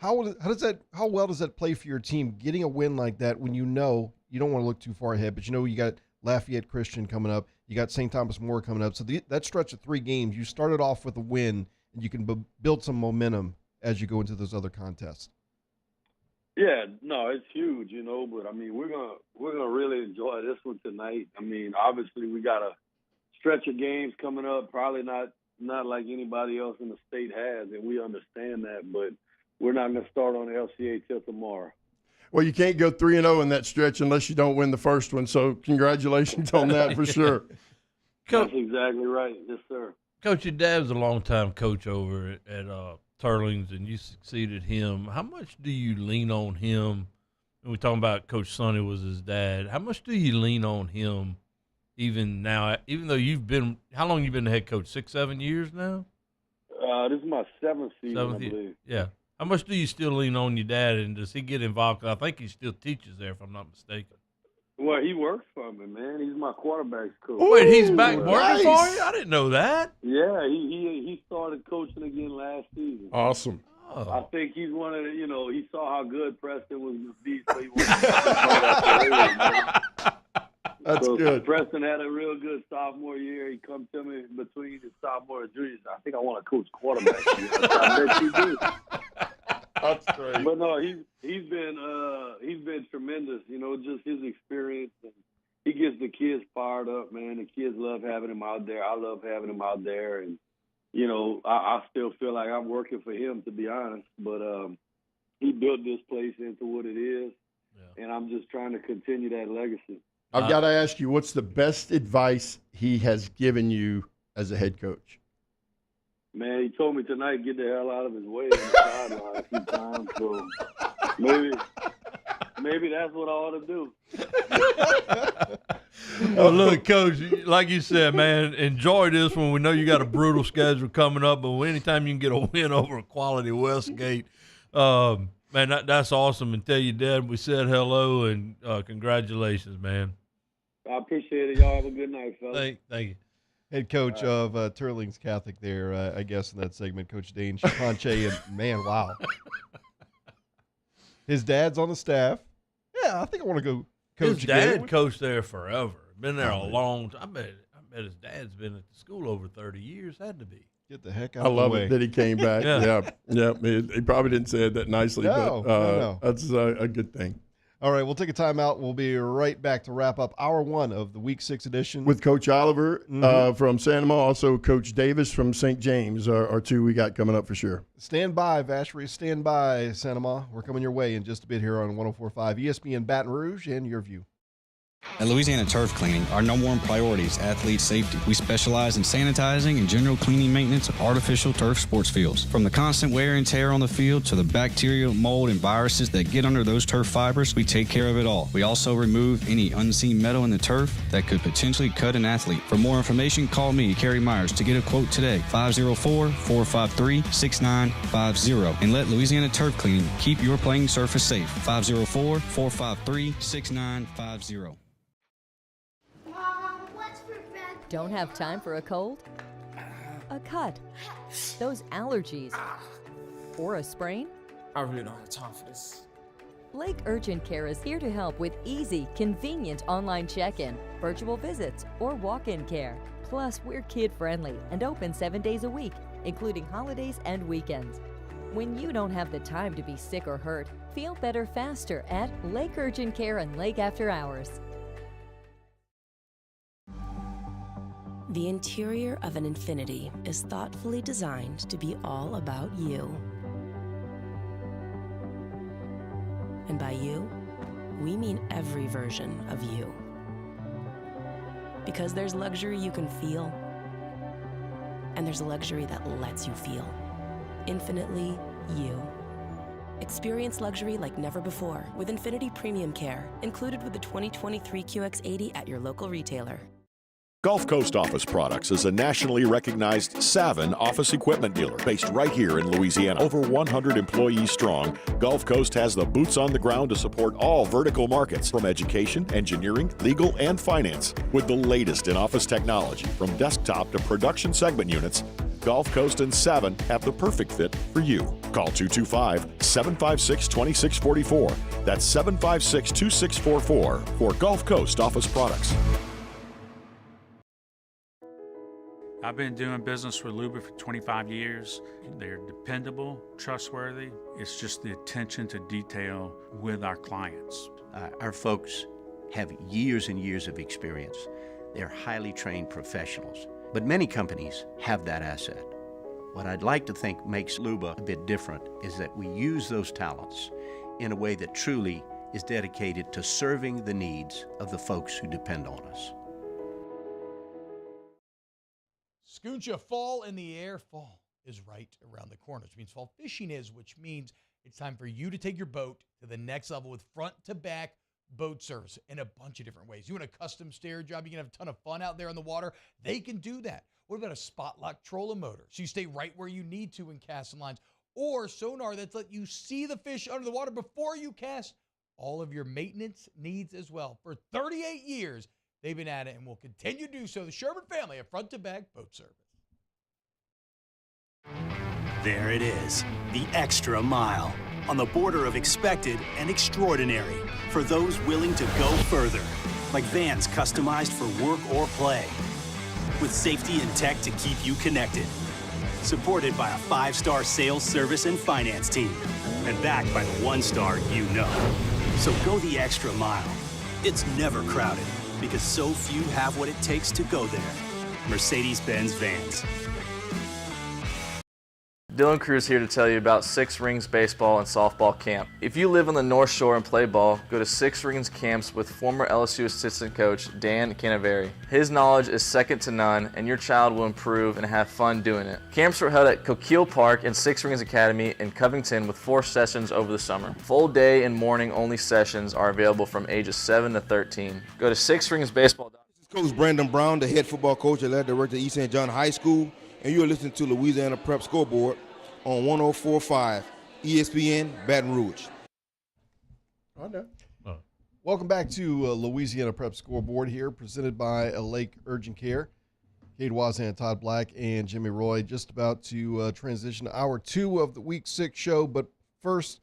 well does that play for your team, getting a win like that when you don't want to look too far ahead, but you got Lafayette Christian coming up, you got St. Thomas More coming up, so that stretch of 3 games, you started off with a win, and you can build some momentum as you go into those other contests. Yeah, no, it's huge, but I mean, we're gonna really enjoy this one tonight. I mean, obviously we got a stretch of games coming up, probably not like anybody else in the state has, and we understand that, but we're not going to start on the LCA till tomorrow. Well, you can't go 3-0 in that stretch unless you don't win the first one, so congratulations on that for sure. That's exactly right. Yes, sir. Coach, your dad's a longtime coach over at Teurlings, and you succeeded him. How much do you lean on him? And we're talking about Coach Sonny was his dad. How much do you lean on him even now, even though how long you been the head coach, 6-7 years now? This is my 7th season, I believe. Yeah. How much do you still lean on your dad, and does he get involved? 'Cause I think he still teaches there, if I'm not mistaken. Well, he works for me, man. He's my quarterback's coach. Wait, he's back working for you? I didn't know that. Yeah, he started coaching again last season. Awesome. Oh. I think he's one of the, he saw how good Preston was going to be, so he wanted to That's good. Preston had a real good sophomore year. He come to me between his sophomore and junior. I think I want to coach quarterback. I bet you do. That's great. But no, he's been tremendous. Just his experience, and he gets the kids fired up, man. The kids love having him out there. I love having him out there, and I still feel like I'm working for him, to be honest. But he built this place into what it is, and I'm just trying to continue that legacy. I've got to ask you, what's the best advice he has given you as a head coach? Man, he told me tonight, get the hell out of his way on the sideline a few times. So maybe that's what I ought to do. Well, look, Coach, like you said, man, enjoy this when we know you got a brutal schedule coming up, but anytime you can get a win over a quality Westgate, man, that's awesome. And tell your dad we said hello and congratulations, man. I appreciate it. Y'all have a good night, fellas. Thank you. Head coach of Teurlings Catholic there, I guess, in that segment, Coach Dane Chaponche. And, man, wow. His dad's on the staff. Yeah, I think I want to go coach His dad again. coached there forever. Been there a long time. I bet his dad's been at the school over 30 years. Had to be. Get the heck out I of the love way. it that he came back. yeah. He probably didn't say it that nicely, No, but no. that's a good thing. All right, we'll take a timeout. We'll be right back to wrap up hour one of the Week 6 edition. With Coach Oliver from Santa Ma, also Coach Davis from St. James are two we got coming up for sure. Stand by, Vacherie. Stand by, Santa Ma. We're coming your way in just a bit here on 104.5 ESPN Baton Rouge and Your View. At Louisiana Turf Cleaning, our number one priority is athlete safety. We specialize in sanitizing and general cleaning maintenance of artificial turf sports fields. From the constant wear and tear on the field to the bacteria, mold, and viruses that get under those turf fibers, we take care of it all. We also remove any unseen metal in the turf that could potentially cut an athlete. For more information, call me, Kerry Myers, to get a quote today, 504-453-6950. And let Louisiana Turf Cleaning keep your playing surface safe, 504-453-6950. Don't have time for a cold? A cut? Those allergies? Or a sprain? I really don't have time for this. Lake Urgent Care is here to help with easy, convenient online check-in, virtual visits, or walk-in care. Plus, we're kid-friendly and open 7 days a week, including holidays and weekends. When you don't have the time to be sick or hurt, feel better faster at Lake Urgent Care and Lake After Hours. The interior of an Infiniti is thoughtfully designed to be all about you. And by you, we mean every version of you. Because there's luxury you can feel, and there's luxury that lets you feel. Infinitely you. Experience luxury like never before with Infiniti Premium Care, included with the 2023 QX80 at your local retailer. Gulf Coast Office Products is a nationally recognized Savin office equipment dealer based right here in Louisiana. Over 100 employees strong, Gulf Coast has the boots on the ground to support all vertical markets from education, engineering, legal, and finance. With the latest in office technology from desktop to production segment units, Gulf Coast and Savin have the perfect fit for you. Call 225-756-2644. That's 756-2644 for Gulf Coast Office Products. I've been doing business with Luba for 25 years. They're dependable, trustworthy. It's just the attention to detail with our clients. Our folks have years and years of experience. They're highly trained professionals. But many companies have that asset. What I'd like to think makes Luba a bit different is that we use those talents in a way that truly is dedicated to serving the needs of the folks who depend on us. Scooncha fall in the air. Fall is right around the corner, which means fall fishing is, which means it's time for you to take your boat to the next level with front-to-back boat service in a bunch of different ways. You want a custom stair job, you can have a ton of fun out there on the water. They can do that. What about a spot lock trolling motor? So you stay right where you need to in casting lines. Or sonar that's let you see the fish under the water before you cast. All of your maintenance needs as well. For 38 years, they've been at it and will continue to do so. The Sherman family of front-to-back boat service. There it is, the extra mile, on the border of expected and extraordinary for those willing to go further, like vans customized for work or play, with safety and tech to keep you connected, supported by a 5-star sales, service, and finance team, and backed by the 1-star you know. So go the extra mile. It's never crowded, because so few have what it takes to go there. Mercedes-Benz Vans. Dylan Cruz here to tell you about Six Rings Baseball and Softball Camp. If you live on the North Shore and play ball, go to Six Rings Camps with former LSU assistant coach Dan Canaveri. His knowledge is second to none, and your child will improve and have fun doing it. Camps are held at Coquille Park and Six Rings Academy in Covington with 4 sessions over the summer. Full day and morning only sessions are available from ages 7 to 13. Go to sixringsbaseball.com. This is Coach Brandon Brown, the head football coach at Athletic Director at East St. John High School, and you are listening to Louisiana Prep Scoreboard on 104.5 ESPN Baton Rouge. Welcome back to Louisiana Prep Scoreboard here, presented by Lake Urgent Care. Cade Wazan, Todd Black, and Jimmy Roy just about to transition to hour 2 of the Week 6 show. But first,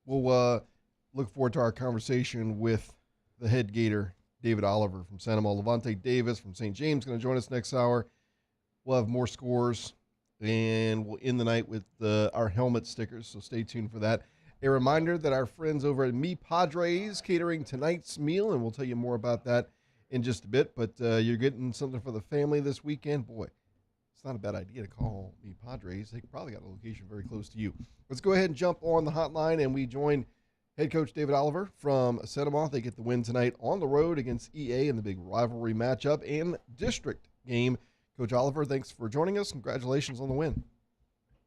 we'll look forward to our conversation with the head Gator, David Oliver from Santa Monica. Levante Davis from St. James going to join us next hour. We'll have more scores, and we'll end the night with our helmet stickers, so stay tuned for that. A reminder that our friends over at Mi Padres catering tonight's meal, and we'll tell you more about that in just a bit, but you're getting something for the family this weekend. Boy, it's not a bad idea to call Mi Padres. They probably got a location very close to you. Let's go ahead and jump on the hotline, and we join head coach David Oliver from Santa Monica. They get the win tonight on the road against EA in the big rivalry matchup and district game. Coach Oliver, thanks for joining us. Congratulations on the win.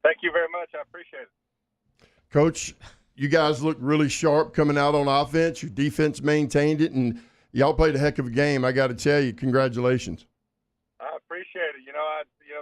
Thank you very much. I appreciate it. Coach, you guys looked really sharp coming out on offense. Your defense maintained it, and y'all played a heck of a game. I got to tell you, congratulations. I appreciate it.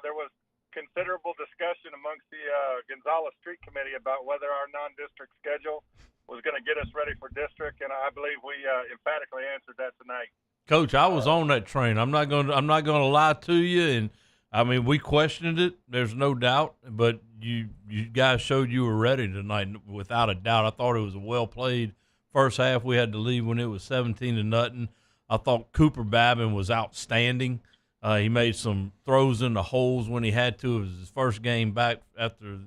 There was considerable discussion amongst the Gonzales Street Committee about whether our non-district schedule was going to get us ready for district, and I believe we emphatically answered that tonight. Coach, I was on that train. I'm not going to lie to you, and I mean we questioned it. There's no doubt, but you guys showed you were ready tonight without a doubt. I thought it was a well played first half. We had to leave when it was 17-0. I thought Cooper Babin was outstanding. He made some throws in the holes when he had to. It was his first game back after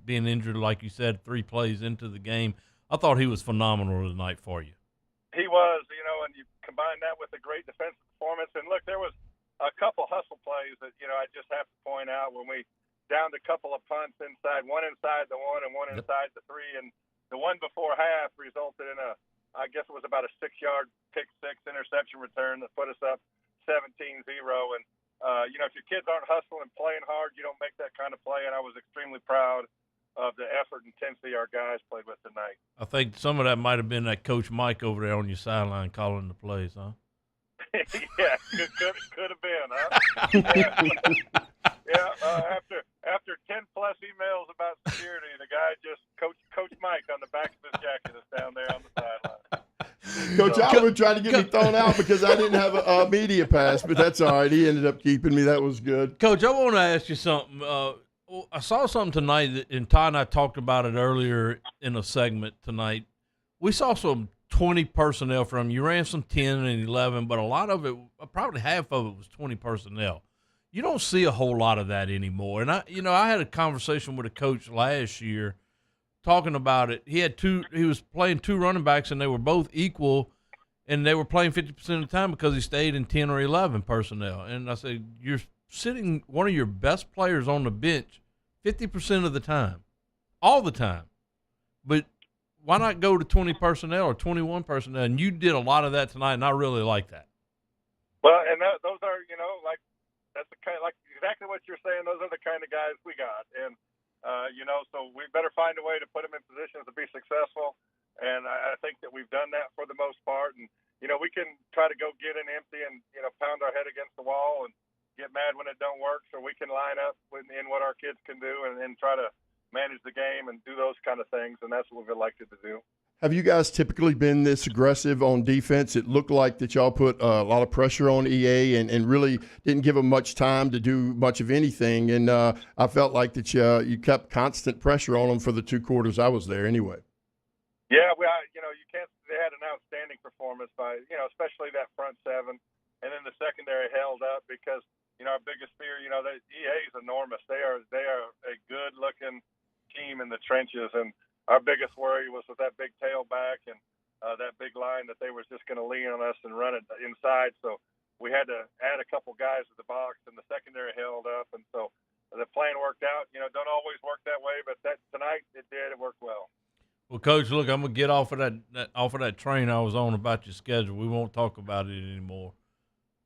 being injured, like you said, 3 plays into the game. I thought he was phenomenal tonight for you. He was, and you combine that with a great defensive performance. And look, there was a couple hustle plays that, I just have to point out when we downed a couple of punts inside, one inside the 1 and one inside the 3. And the one before half resulted in I guess it was about a 6-yard pick 6 interception return that put us up 17-0. And, if your kids aren't hustling and playing hard, you don't make that kind of play. And I was extremely proud of the effort and intensity our guys played with tonight. I think some of that might have been that Coach Mike over there on your sideline calling the plays, huh? Yeah, could have been, huh? After 10-plus emails about security, the guy just Coach Mike on the back of his jacket is down there on the sideline. Coach Oliver tried to get me thrown out because I didn't have a media pass, but that's all right. He ended up keeping me. That was good. Coach, I want to ask you something. I saw something tonight, and Ty and I talked about it earlier in a segment tonight. We saw some 20 personnel from you. Ran some 10 and 11, but a lot of it, probably half of it was 20 personnel. You don't see a whole lot of that anymore. And I had a conversation with a coach last year talking about it. He was playing 2 running backs, and they were both equal, and they were playing 50% of the time because he stayed in 10 or 11 personnel. And I said, you're sitting one of your best players on the bench 50% of the time, all the time. But why not go to 20 personnel or 21 personnel? And you did a lot of that tonight, and I really like that. Well, and those are, that's the kind, like exactly what you're saying. Those are the kind of guys we got. And, so we better find a way to put them in positions to be successful. And I think that we've done that for the most part. And, we can try to go get an empty and, pound our head against the wall and get mad when it don't work. So we can line up in what our kids can do and try to manage the game and do those kind of things. And that's what we've elected to do. Have you guys typically been this aggressive on defense? It looked like that y'all put a lot of pressure on EA and really didn't give them much time to do much of anything. And I felt like that you kept constant pressure on them for the 2 quarters I was there anyway. Yeah, you can't. They had an outstanding performance by, especially that front 7, and then the secondary held up because, our biggest fear, that EA is enormous. They are a good-looking team in the trenches, and our biggest worry was with that big tailback and that big line that they was just going to lean on us and run it inside. So we had to add a couple guys to the box, and the secondary held up. And so the plan worked out. Don't always work that way, but tonight it did. It worked well. Well, Coach, look, I'm gonna get off of that train I was on about your schedule. We won't talk about it anymore.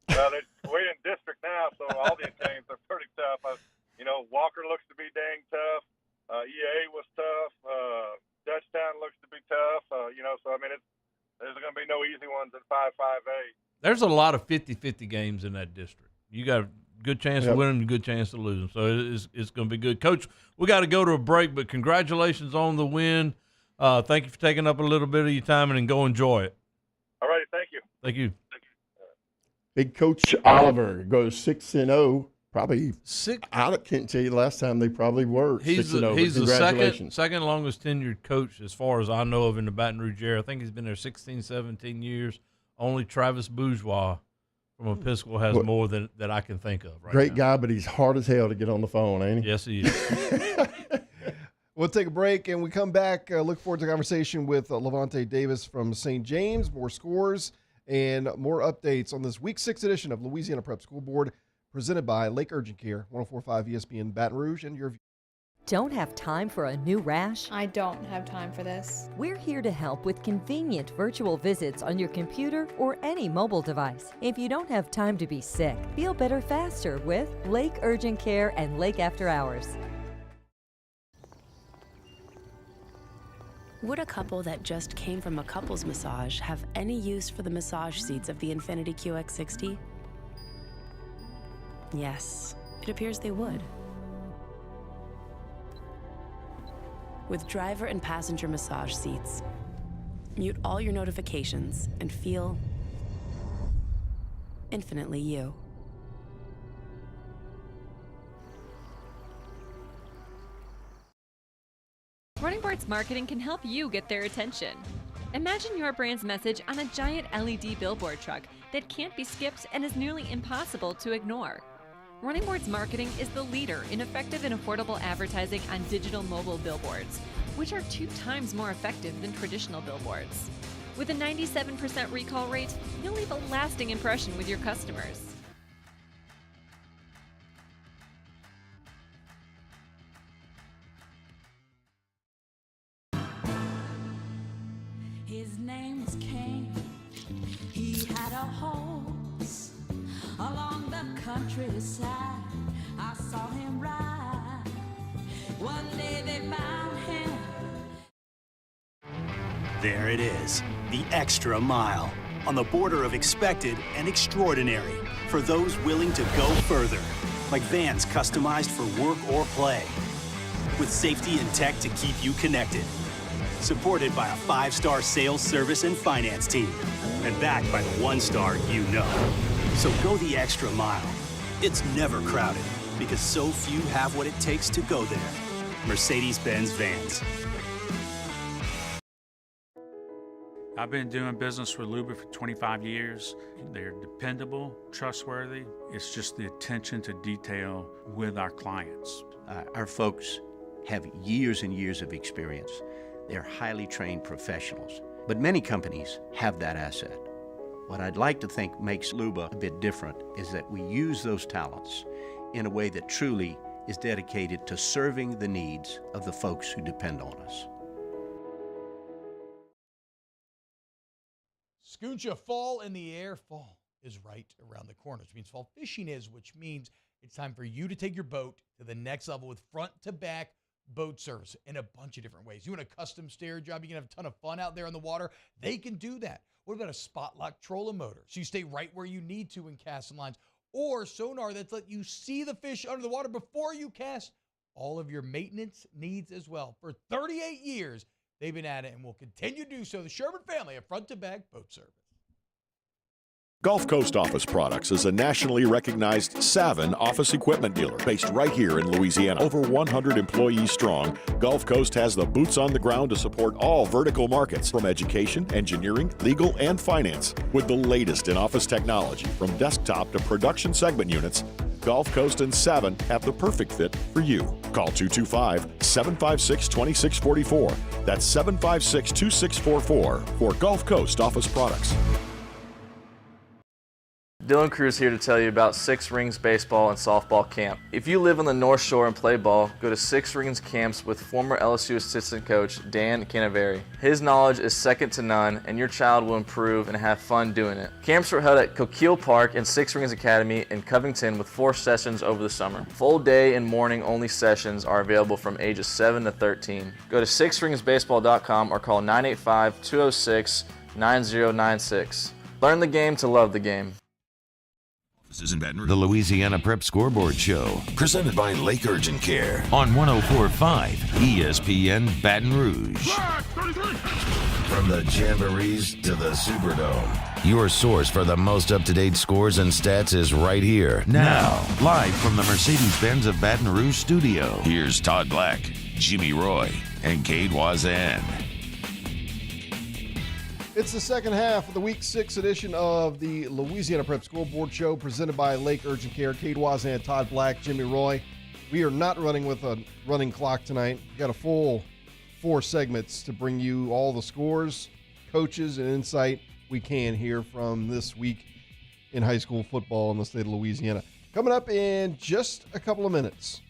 Well, we're in district now, so all these games are pretty tough. Walker looks to be dang tough. EA was tough. Dutchtown looks to be tough. So there's going to be no easy ones at 5-5-8. There's a lot of 50-50 games in that district. You got a good chance to win them and a good chance to lose them. So it's going to be good. Coach, we got to go to a break, but congratulations on the win. Thank you for taking up a little bit of your time and go enjoy it. All right, thank you. Thank you. Big Coach Oliver goes 6-0. Probably I can't tell you the last time they probably were 6-0. He's the second longest tenured coach as far as I know of in the Baton Rouge area. I think he's been there 16, 17 years. Only Travis Bourgeois from Episcopal has more than that I can think of right Great now. guy, but he's hard as hell to get on the phone, ain't he? Yes, he is. We'll take a break, and we come back. Look forward to a conversation with Levante Davis from St. James, more scores, and more updates on this Week 6 edition of Louisiana Prep School Board, presented by Lake Urgent Care, 104.5 ESPN Baton Rouge, and your. Don't have time for a new rash? I don't have time for this. We're here to help with convenient virtual visits on your computer or any mobile device. If you don't have time to be sick, feel better faster with Lake Urgent Care and Lake After Hours. Would a couple that just came from a couples massage have any use for the massage seats of the Infiniti QX60? Yes, it appears they would. With driver and passenger massage seats, mute all your notifications and feel infinitely you. Running Boards Marketing can help you get their attention. Imagine your brand's message on a giant LED billboard truck that can't be skipped and is nearly impossible to ignore. Running Boards Marketing is the leader in effective and affordable advertising on digital mobile billboards, which are 2 times more effective than traditional billboards. With a 97% recall rate, you'll leave a lasting impression with your customers. His name was Cain. He had a horse along the countryside. I saw him ride. One day they found him. There it is, the extra mile, on the border of expected and extraordinary for those willing to go further, like vans customized for work or play, with safety and tech to keep you connected. Supported by a 5-star sales, service, and finance team, and backed by the 1-star you know. So go the extra mile. It's never crowded, because so few have what it takes to go there. Mercedes-Benz Vans. I've been doing business with Luba for 25 years. They're dependable, trustworthy. It's just the attention to detail with our clients. Our folks have years and years of experience. They're highly trained professionals, but many companies have that asset. What I'd like to think makes Luba a bit different is that we use those talents in a way that truly is dedicated to serving the needs of the folks who depend on us. Scooncha fall in the air. Fall is right around the corner, which means fall fishing is, which means it's time for you to take your boat to the next level with front-to-back boat service in a bunch of different ways. You want a custom stair job, you can have a ton of fun out there in the water, they can do that. What about a spot lock trolling motor? So you stay right where you need to in casting lines, or sonar that's let you see the fish under the water before you cast. All of your maintenance needs as well. For 38 years, they've been at it and will continue to do so. The Sherman family of front-to-back boat service. Gulf Coast Office Products is a nationally recognized Savin office equipment dealer based right here in Louisiana. Over 100 employees strong, Gulf Coast has the boots on the ground to support all vertical markets, from education, engineering, legal, and finance. With the latest in office technology, from desktop to production segment units, Gulf Coast and Savin have the perfect fit for you. Call 225-756-2644. That's 756-2644 for Gulf Coast Office Products. Dylan Cruz here to tell you about Six Rings Baseball and Softball Camp. If you live on the North Shore and play ball, go to Six Rings Camps with former LSU assistant coach Dan Canaveri. His knowledge is second to none, and your child will improve and have fun doing it. Camps were held at Coquille Park and Six Rings Academy in Covington with 4 sessions over the summer. Full day and morning only sessions are available from ages 7 to 13. Go to sixringsbaseball.com or call 985-206-9096. Learn the game to love the game. The Louisiana Prep Scoreboard Show, presented by Lake Urgent Care on 104.5 ESPN Baton Rouge. From the Jamborees to the Superdome, your source for the most up-to-date scores and stats is right here. Now, live from the Mercedes-Benz of Baton Rouge studio, here's Todd Black, Jimmy Roy, and Cade Wazan. It's the second half of the Week 6 edition of the Louisiana Prep Scoreboard Show, presented by Lake Urgent Care. Cade Wazan, Todd Black, Jimmy Roy. We are not running with a running clock tonight. We've got a full 4 segments to bring you all the scores, coaches, and insight we can hear from this week in high school football in the state of Louisiana. Coming up in just a couple of minutes,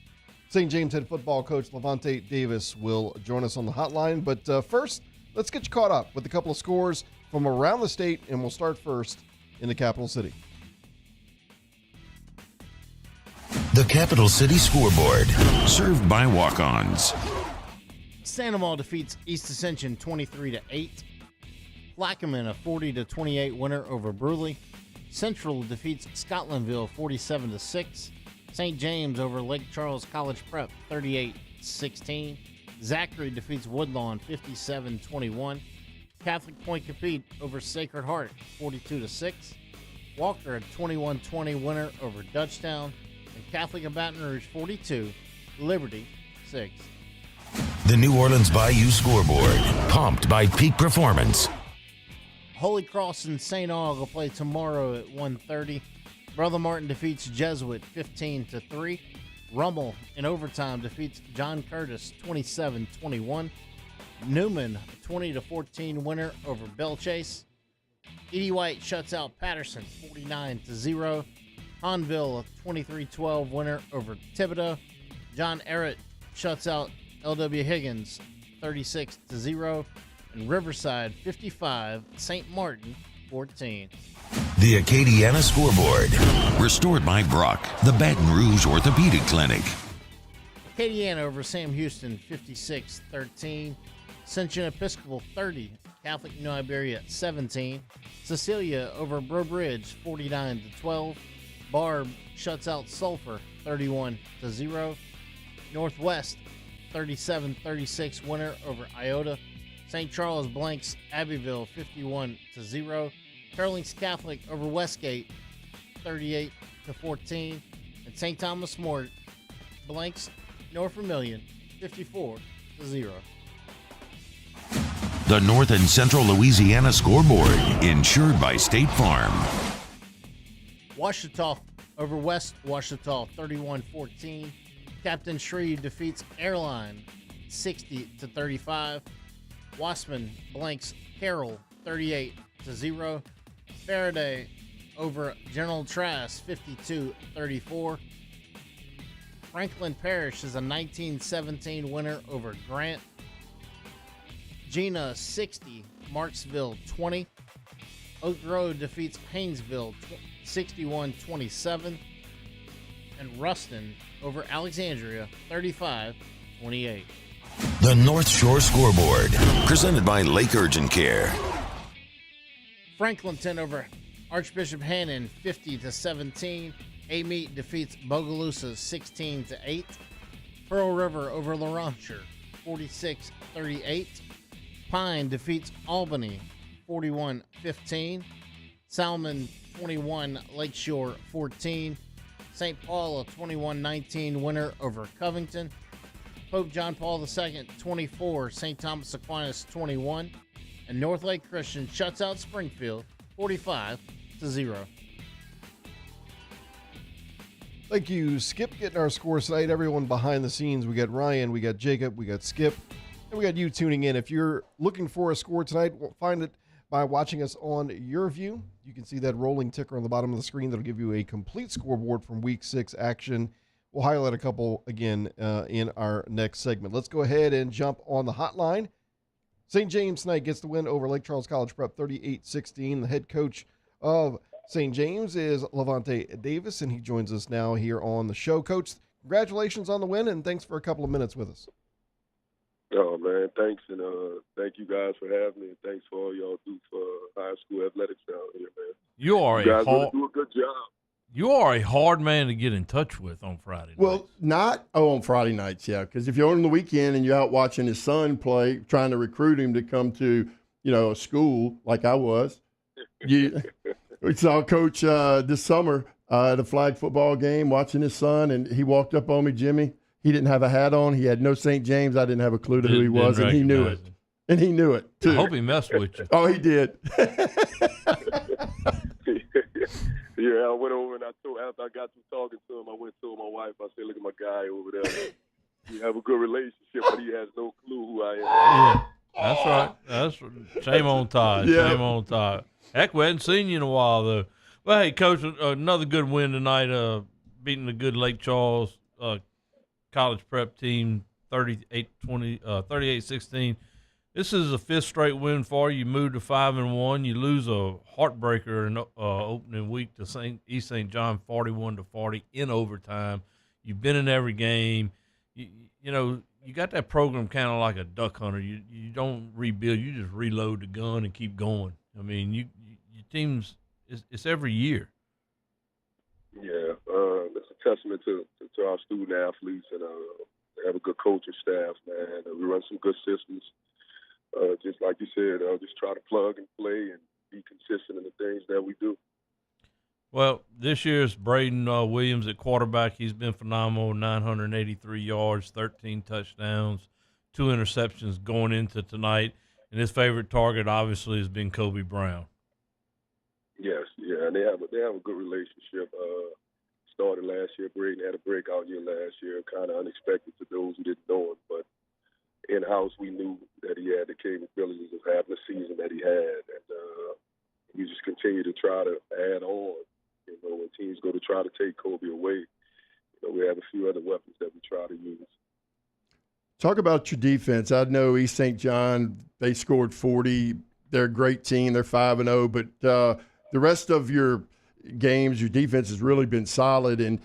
St. James head football coach Levante Davis will join us on the hotline. But first, let's get you caught up with a couple of scores from around the state, and we'll start first in the capital city. The Capital City Scoreboard, served by walk-ons. Sandoval defeats East Ascension 23-8. Plaquemine a 40-28 winner over Bruley. Central defeats Scotlandville 47-6. St. James over Lake Charles College Prep 38-16. Zachary defeats Woodlawn 57-21. Catholic Point Capite over Sacred Heart 42-6. Walker a 21-20 winner over Dutchtown. And Catholic of Baton Rouge 42, Liberty 6. The New Orleans Bayou Scoreboard, pumped by Peak Performance. Holy Cross and St. Aug will play tomorrow at 1:30. Brother Martin defeats Jesuit 15-3. Rummel in overtime defeats John Curtis 27-21. Newman a 20-14 winner over Bellchase. Edie White shuts out Patterson 49-0. Hanville a 23-12 winner over Thibodeau. John Errett shuts out LW Higgins 36-0. And Riverside 55, St. Martin 14. The Acadiana Scoreboard, restored by Brock, the Baton Rouge Orthopedic Clinic. Acadiana over Sam Houston 56-13. Ascension Episcopal 30, Catholic New Iberia 17. Cecilia over Breaux Bridge 49-12. Barb shuts out Sulphur 31-0. Northwest 37-36 winner over Iota. St. Charles blanks Abbeville 51-0. Teurlings Catholic over Westgate 38-14. And St. Thomas More blanks North Vermilion 54-0. The North and Central Louisiana Scoreboard, insured by State Farm. Ouachita over West Ouachita 31-14. Captain Shreve defeats Airline 60-35. Wassman blanks Carroll 38-0. Faraday over General Trask 52-34. Franklin Parish is a 19-17 winner over Grant. Gina 60, Marksville 20. Oak Grove defeats Haynesville 61-27. And Ruston over Alexandria 35-28. The North Shore Scoreboard, presented by Lake Urgent Care. Franklinton over Archbishop Hannon 50-17. Amite defeats Bogalusa 16-8. Pearl River over Laurentier 46-38. Pine defeats Albany 41-15. Salmon 21, Lakeshore 14. St. Paul a 21-19 winner over Covington. Pope John Paul II 24, St. Thomas Aquinas 21. And North Lake Christian shuts out Springfield 45-0. Thank you, Skip, getting our scores tonight. Everyone behind the scenes. We got Ryan, we got Jacob, we got Skip, and we got you tuning in. If you're looking for a score tonight, find it by watching us on your view. You can see that rolling ticker on the bottom of the screen that'll give you a complete scoreboard from Week 6 action. We'll highlight a couple again in our next segment. Let's go ahead and jump on the hotline. St. James tonight gets the win over Lake Charles College Prep 38-16. The head coach of St. James is Levante Davis, and he joins us now here on the show. Coach, congratulations on the win, and thanks for a couple of minutes with us. Oh, man, thanks, and thank you guys for having me, and thanks for all y'all do for high school athletics down here, man. You guys really do a good job. You are a hard man to get in touch with on Friday night. Well, not on Friday nights, yeah, because if you're on the weekend and you're out watching his son play, trying to recruit him to come to, a school like I was, we saw Coach this summer at a flag football game watching his son, and he walked up on me, Jimmy. He didn't have a hat on. He had no St. James. I didn't have a clue to who he was, and he knew it. And he knew it, too. I hope he messed with you. Oh, he did. Yeah, I went over and after I got through talking to him, I went to my wife. I said, look at my guy over there. We have a good relationship, but he has no clue who I am. Yeah, that's right. Shame on Todd. Yeah. Shame on Todd. Heck, we hadn't seen you in a while, though. Well, hey, Coach, another good win tonight, beating the good Lake Charles College Prep team 38-16. This is a fifth straight win for you. You moved to 5-1. You lose a heartbreaker in opening week to East St. John 41-40 in overtime. You've been in every game. You got that program kind of like a duck hunter. You don't rebuild. You just reload the gun and keep going. I mean, your team's it's every year. Yeah, it's a testament to our student athletes, and they have a good coaching staff, man. We run some good systems. Just like you said, just try to plug and play and be consistent in the things that we do. Well, this year's Braden Williams at quarterback. He's been phenomenal, 983 yards, 13 touchdowns, 2 interceptions going into tonight. And his favorite target, obviously, has been Kobe Brown. Yes, yeah, and they have a good relationship. Started last year. Braden had a breakout year last year, kind of unexpected to those who didn't know him, but in-house, we knew that he had the capabilities of having the season that he had, and we just continue to try to add on. When teams go to try to take Kobe away, we have a few other weapons that we try to use. Talk about your defense. I know East St. John, they scored 40. They're a great team. They're 5-0, but the rest of your games, your defense has really been solid. And,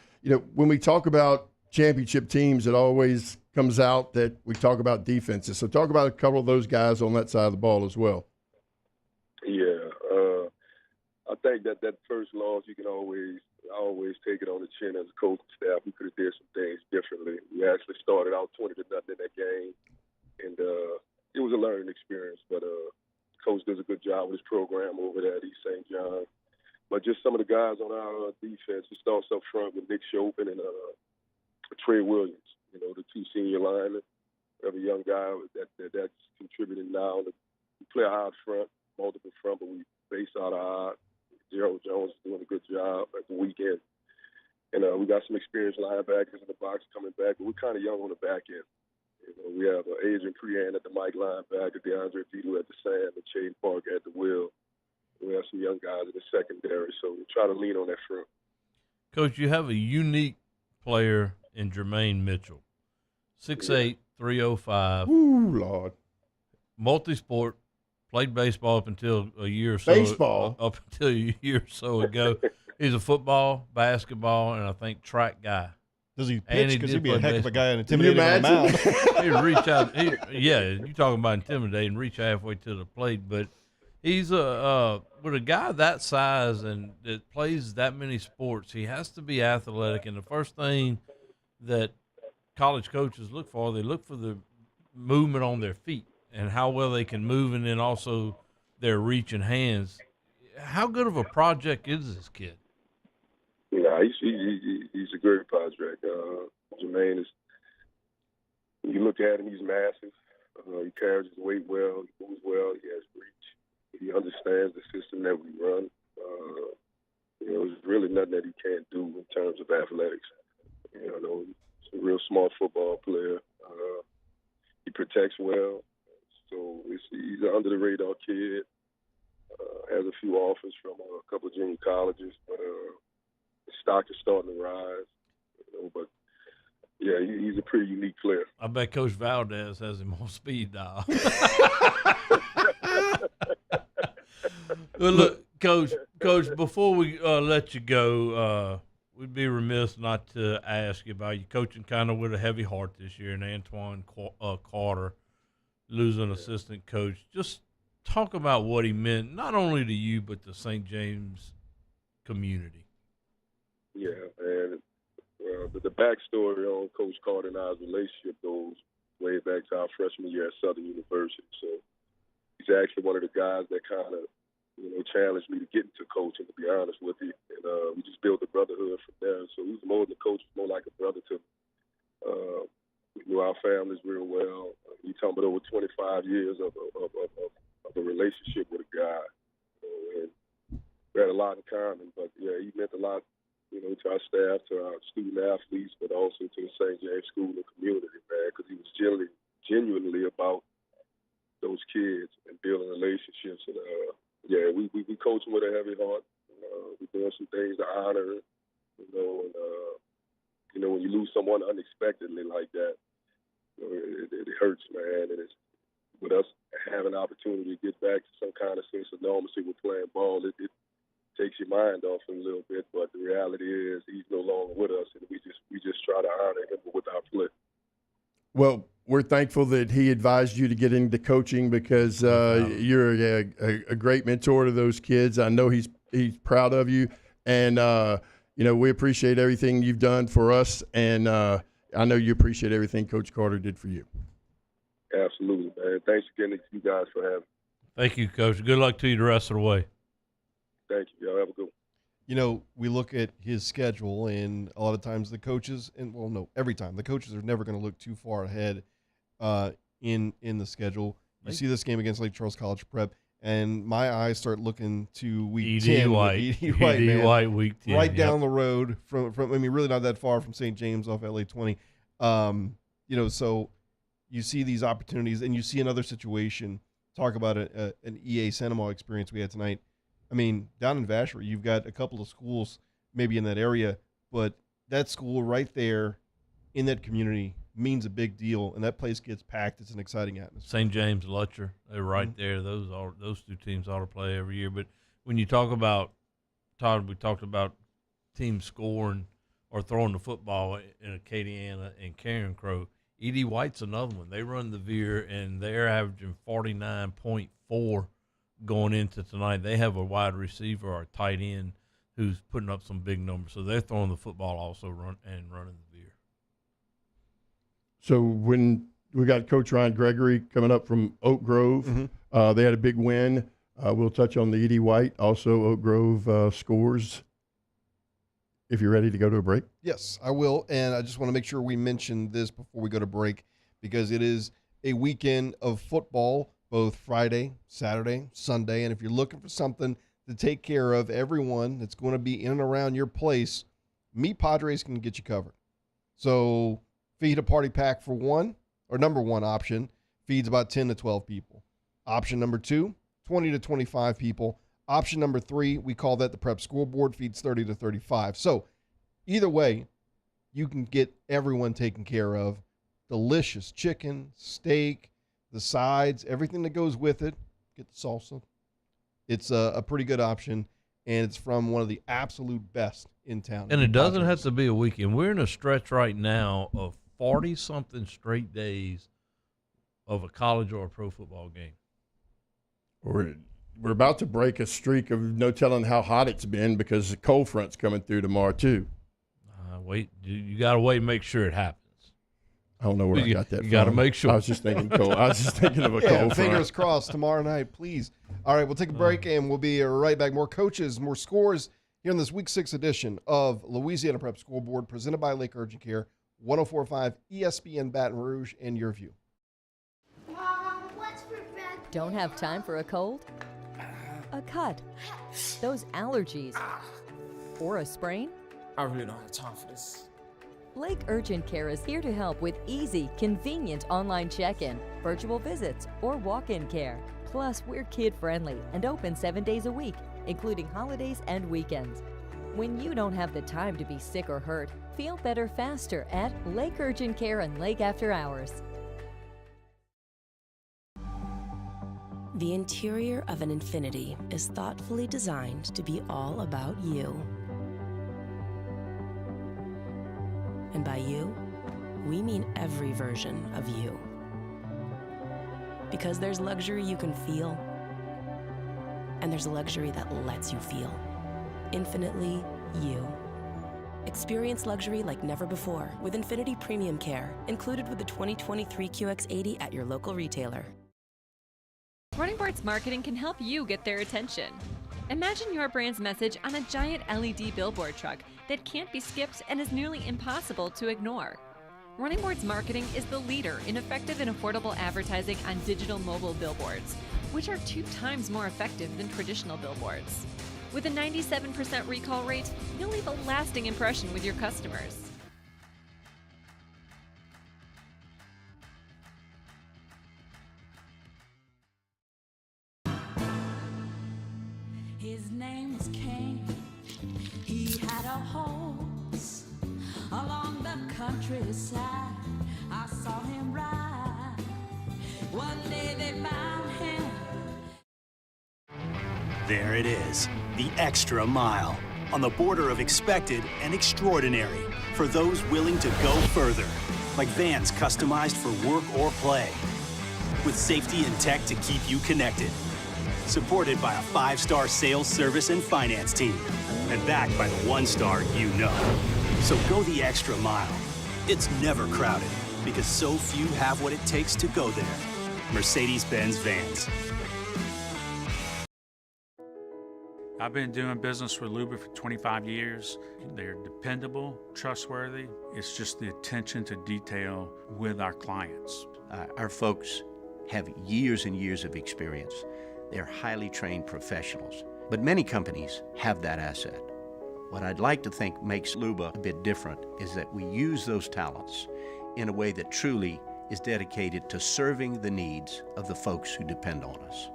when we talk about championship teams, it always comes out that we talk about defenses. So talk about a couple of those guys on that side of the ball as well. Yeah, I think that first loss, you can always take it on the chin as a coaching staff. We could have did some things differently. We actually started out 20-0 in that game, and it was a learning experience. But coach does a good job with his program over there at East St. John. But just some of the guys on our defense, it starts up front with Nick Chopin and Trey Williams. The 2 senior linemen. We have a young guy that's contributing now. We play our front, multiple front, but we base out our Gerald Jones is doing a good job at the weekend. And we got some experienced linebackers in the box coming back, but we're kind of young on the back end. We have Adrian Crean at the Mike linebacker, DeAndre Fedu at the Sam, and Shane Parker at the wheel. We have some young guys in the secondary, so we try to lean on that front. Coach, you have a unique player in Jermaine Mitchell. 6'8", 305. Ooh, Lord. Multi-sport. Played baseball up until a year or so. Baseball? Up until a year or so ago. He's a football, basketball, and I think track guy. Does he pitch? Because he'd be a heck of a guy and intimidating on the mound. He'd reach out. You talking about intimidating, reach halfway to the plate. But he's with a guy that size and that plays that many sports, he has to be athletic. And the first thing that college coaches look for, they look for the movement on their feet and how well they can move, and then also their reach and hands. How good of a project is this kid? Yeah, he's a great project. Jermaine is, when you look at him, he's massive. He carries his weight well. He moves well. He has reach. He understands the system that we run. There's really nothing that he can't do in terms of athletics. He's a real smart football player. He protects well. So he's an under-the-radar kid. has a few offers from a couple of junior colleges, but the stock is starting to rise. But yeah, he's a pretty unique player. I bet Coach Valdez has him on speed dial. Well, look, Coach, before we let you go, we'd be remiss not to ask you about you coaching kind of with a heavy heart this year, and Antoine Carter losing assistant coach. Just talk about what he meant, not only to you, but the St. James community. Yeah, and the backstory on Coach Carter and I's relationship goes way back to our freshman year at Southern University. So he's actually one of the guys that kind of, challenged me to get into coaching, to be honest with you. And we just built a brotherhood from there. So he was more than a coach, more like a brother to me. We knew our families real well. He talking about over 25 years of a relationship with a guy. And we had a lot in common. But, yeah, he meant a lot, to our staff, to our student athletes, but also to the St. James School and community, man, because he was genuinely about those kids and building relationships. And, yeah, we coach him with a heavy heart. We're doing some things to honor him, and, when you lose someone unexpectedly like that, it hurts, man. And it's, with us having an opportunity to get back to some kind of sense of normalcy with playing ball, it takes your mind off him a little bit. But the reality is he's no longer with us, and we just try to honor him with our play. Well, we're thankful that he advised you to get into coaching because you're a great mentor to those kids. I know he's proud of you, and we appreciate everything you've done for us, and I know you appreciate everything Coach Carter did for you. Absolutely, man. Thanks again to you guys for having me. Thank you, Coach. Good luck to you the rest of the way. Thank you. Y'all have a good one. We look at his schedule, and a lot of times the coaches, every time the coaches are never going to look too far ahead in the schedule. You see this game against Lake Charles College Prep, and my eyes start looking to week 10. E.D. White, week 10. Right down the road from really not that far from St. James off LA 20. So you see these opportunities, and you see another situation. Talk about an EA Cinema experience we had tonight. I mean, down in Vacherie, you've got a couple of schools maybe in that area, but that school right there in that community means a big deal, and that place gets packed. It's an exciting atmosphere. St. James, Lutcher, they're right there. Those two teams ought to play every year. But when you talk about, Todd, we talked about teams scoring or throwing the football in Acadiana and Karen Crow. E.D. White's another one. They run the veer, and they're averaging 49.4 going into tonight. They have a wide receiver or a tight end who's putting up some big numbers. So they're throwing the football also running the veer. So when we got Coach Ryan Gregory coming up from Oak Grove, they had a big win. We'll touch on the E.D. White. Also, Oak Grove scores. If you're ready to go to a break. Yes, I will. And I just want to make sure we mention this before we go to break because it is a weekend of football, both Friday, Saturday, Sunday. And if you're looking for something to take care of everyone that's going to be in and around your place, Meet Padres can get you covered. So feed a party pack for one, or number one option, feeds about 10 to 12 people. Option number two, 20 to 25 people. Option number three, we call that the prep scoreboard, feeds 30 to 35. So either way, you can get everyone taken care of. Delicious chicken, steak, the sides, everything that goes with it. Get the salsa. It's a pretty good option, and it's from one of the absolute best in town. And it doesn't have to be a weekend. We're in a stretch right now of 40-something straight days of a college or a pro football game. We're about to break a streak of no telling how hot it's been because the cold front's coming through tomorrow, too. Wait, you got to wait and make sure it happens. I don't know where I got that from. You got to make sure. I was just thinking cold. I was just thinking of a cold front. Fingers crossed tomorrow night, please. All right, we'll take a break, and we'll be right back. More coaches, more scores here in this Week 6 edition of Louisiana Prep Scoreboard, presented by Lake Urgent Care, 104.5 ESPN Baton Rouge, and your view. Mom, what's for breakfast? Don't have time for a cold? A cut, those allergies, or a sprain? I really don't have time for this. Lake Urgent Care is here to help with easy, convenient online check-in, virtual visits, or walk-in care. Plus, Plus, we're kid-friendly and open 7 days a week, including holidays and weekends. When you don't have the time to be sick or hurt, feel better faster at Lake Urgent Care and Lake After Hours. The interior of an Infiniti is thoughtfully designed to be all about you. And by you, we mean every version of you. Because there's luxury you can feel, and there's luxury that lets you feel. Infinitely you. Experience luxury like never before with Infiniti Premium Care, included with the 2023 QX80 at your local retailer. Running Boards Marketing can help you get their attention. Imagine your brand's message on a giant LED billboard truck that can't be skipped and is nearly impossible to ignore. Running Boards Marketing is the leader in effective and affordable advertising on digital mobile billboards, which are 2 times more effective than traditional billboards. With a 97% recall rate, you'll leave a lasting impression with your customers. His name was Cain. He had a horse along the countryside. I saw him ride. One day they found him. There it is, the extra mile, on the border of expected and extraordinary, for those willing to go further, like vans customized for work or play, with safety and tech to keep you connected, supported by a 5-star sales, service, and finance team, and backed by the 1-star you know. So go the extra mile. It's never crowded, because so few have what it takes to go there. Mercedes-Benz Vans. I've been doing business with Luba for 25 years. They're dependable, trustworthy. It's just the attention to detail with our clients. Our folks have years and years of experience. They're highly trained professionals, but many companies have that asset. What I'd like to think makes Luba a bit different is that we use those talents in a way that truly is dedicated to serving the needs of the folks who depend on us.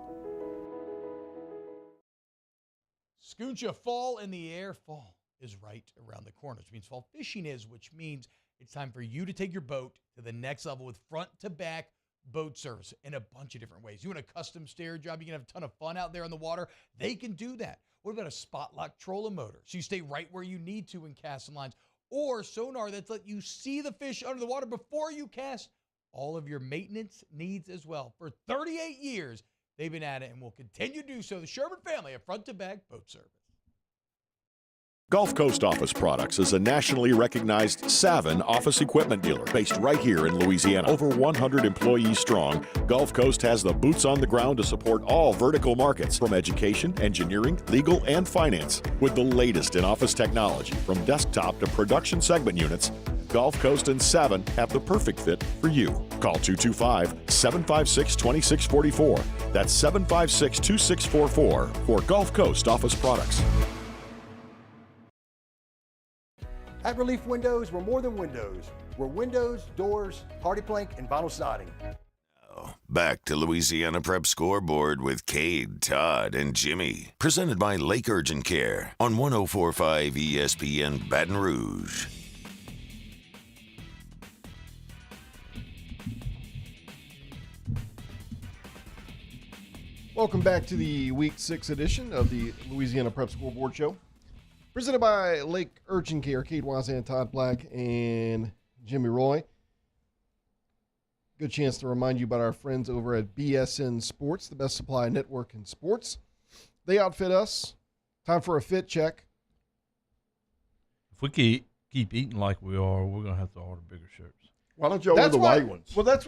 Scooncha fall in the air. Fall is right around the corner, which means fall fishing is, which means it's time for you to take your boat to the next level with front-to-back boat service in a bunch of different ways. You want a custom stair job, you can have a ton of fun out there on the water, they can do that. What about a spot lock trolling motor? So you stay right where you need to in casting lines, or sonar that's let you see the fish under the water before you cast. All of your maintenance needs as well. For 38 years, they've been at it and will continue to do so. The Sherman family of front-to-back boat service. Gulf Coast Office Products is a nationally recognized Savin office equipment dealer based right here in Louisiana. Over 100 employees strong, Gulf Coast has the boots on the ground to support all vertical markets, from education, engineering, legal, and finance. With the latest in office technology, from desktop to production segment units, Gulf Coast and Savin have the perfect fit for you. Call 225-756-2644. That's 756-2644 for Gulf Coast Office Products. At Relief Windows, we're more than windows. We're windows, doors, hardy plank, and vinyl siding. Back to Louisiana Prep Scoreboard with Cade, Todd, and Jimmy. Presented by Lake Urgent Care on 104.5 ESPN Baton Rouge. Welcome back to the Week 6 edition of the Louisiana Prep Scoreboard Show. Presented by Lake Urgent Care, Cade Wazan, Todd Black, and Jimmy Roy. Good chance to remind you about our friends over at BSN Sports, the best supply network in sports. They outfit us. Time for a fit check. If we keep eating like we are, we're going to have to order bigger shirts. Why don't you wear the white ones? Well, that's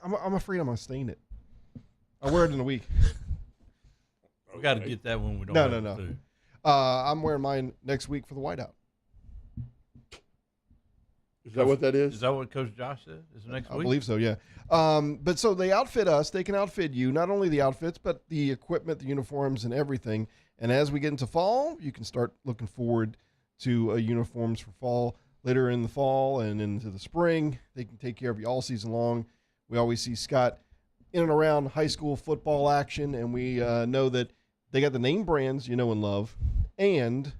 I'm afraid I'm going to stain it. I'll wear it in a week. We got to get that when we don't No. food. I'm wearing mine next week for the whiteout. Is that what that is? Is that what Coach Josh said? Is it next week? I believe so, yeah. But so they outfit us. They can outfit you, not only the outfits, but the equipment, the uniforms, and everything. And as we get into fall, you can start looking forward to uniforms for fall. Later in the fall and into the spring, they can take care of you all season long. We always see Scott in and around high school football action, and we know that they got the name brands you know and love, and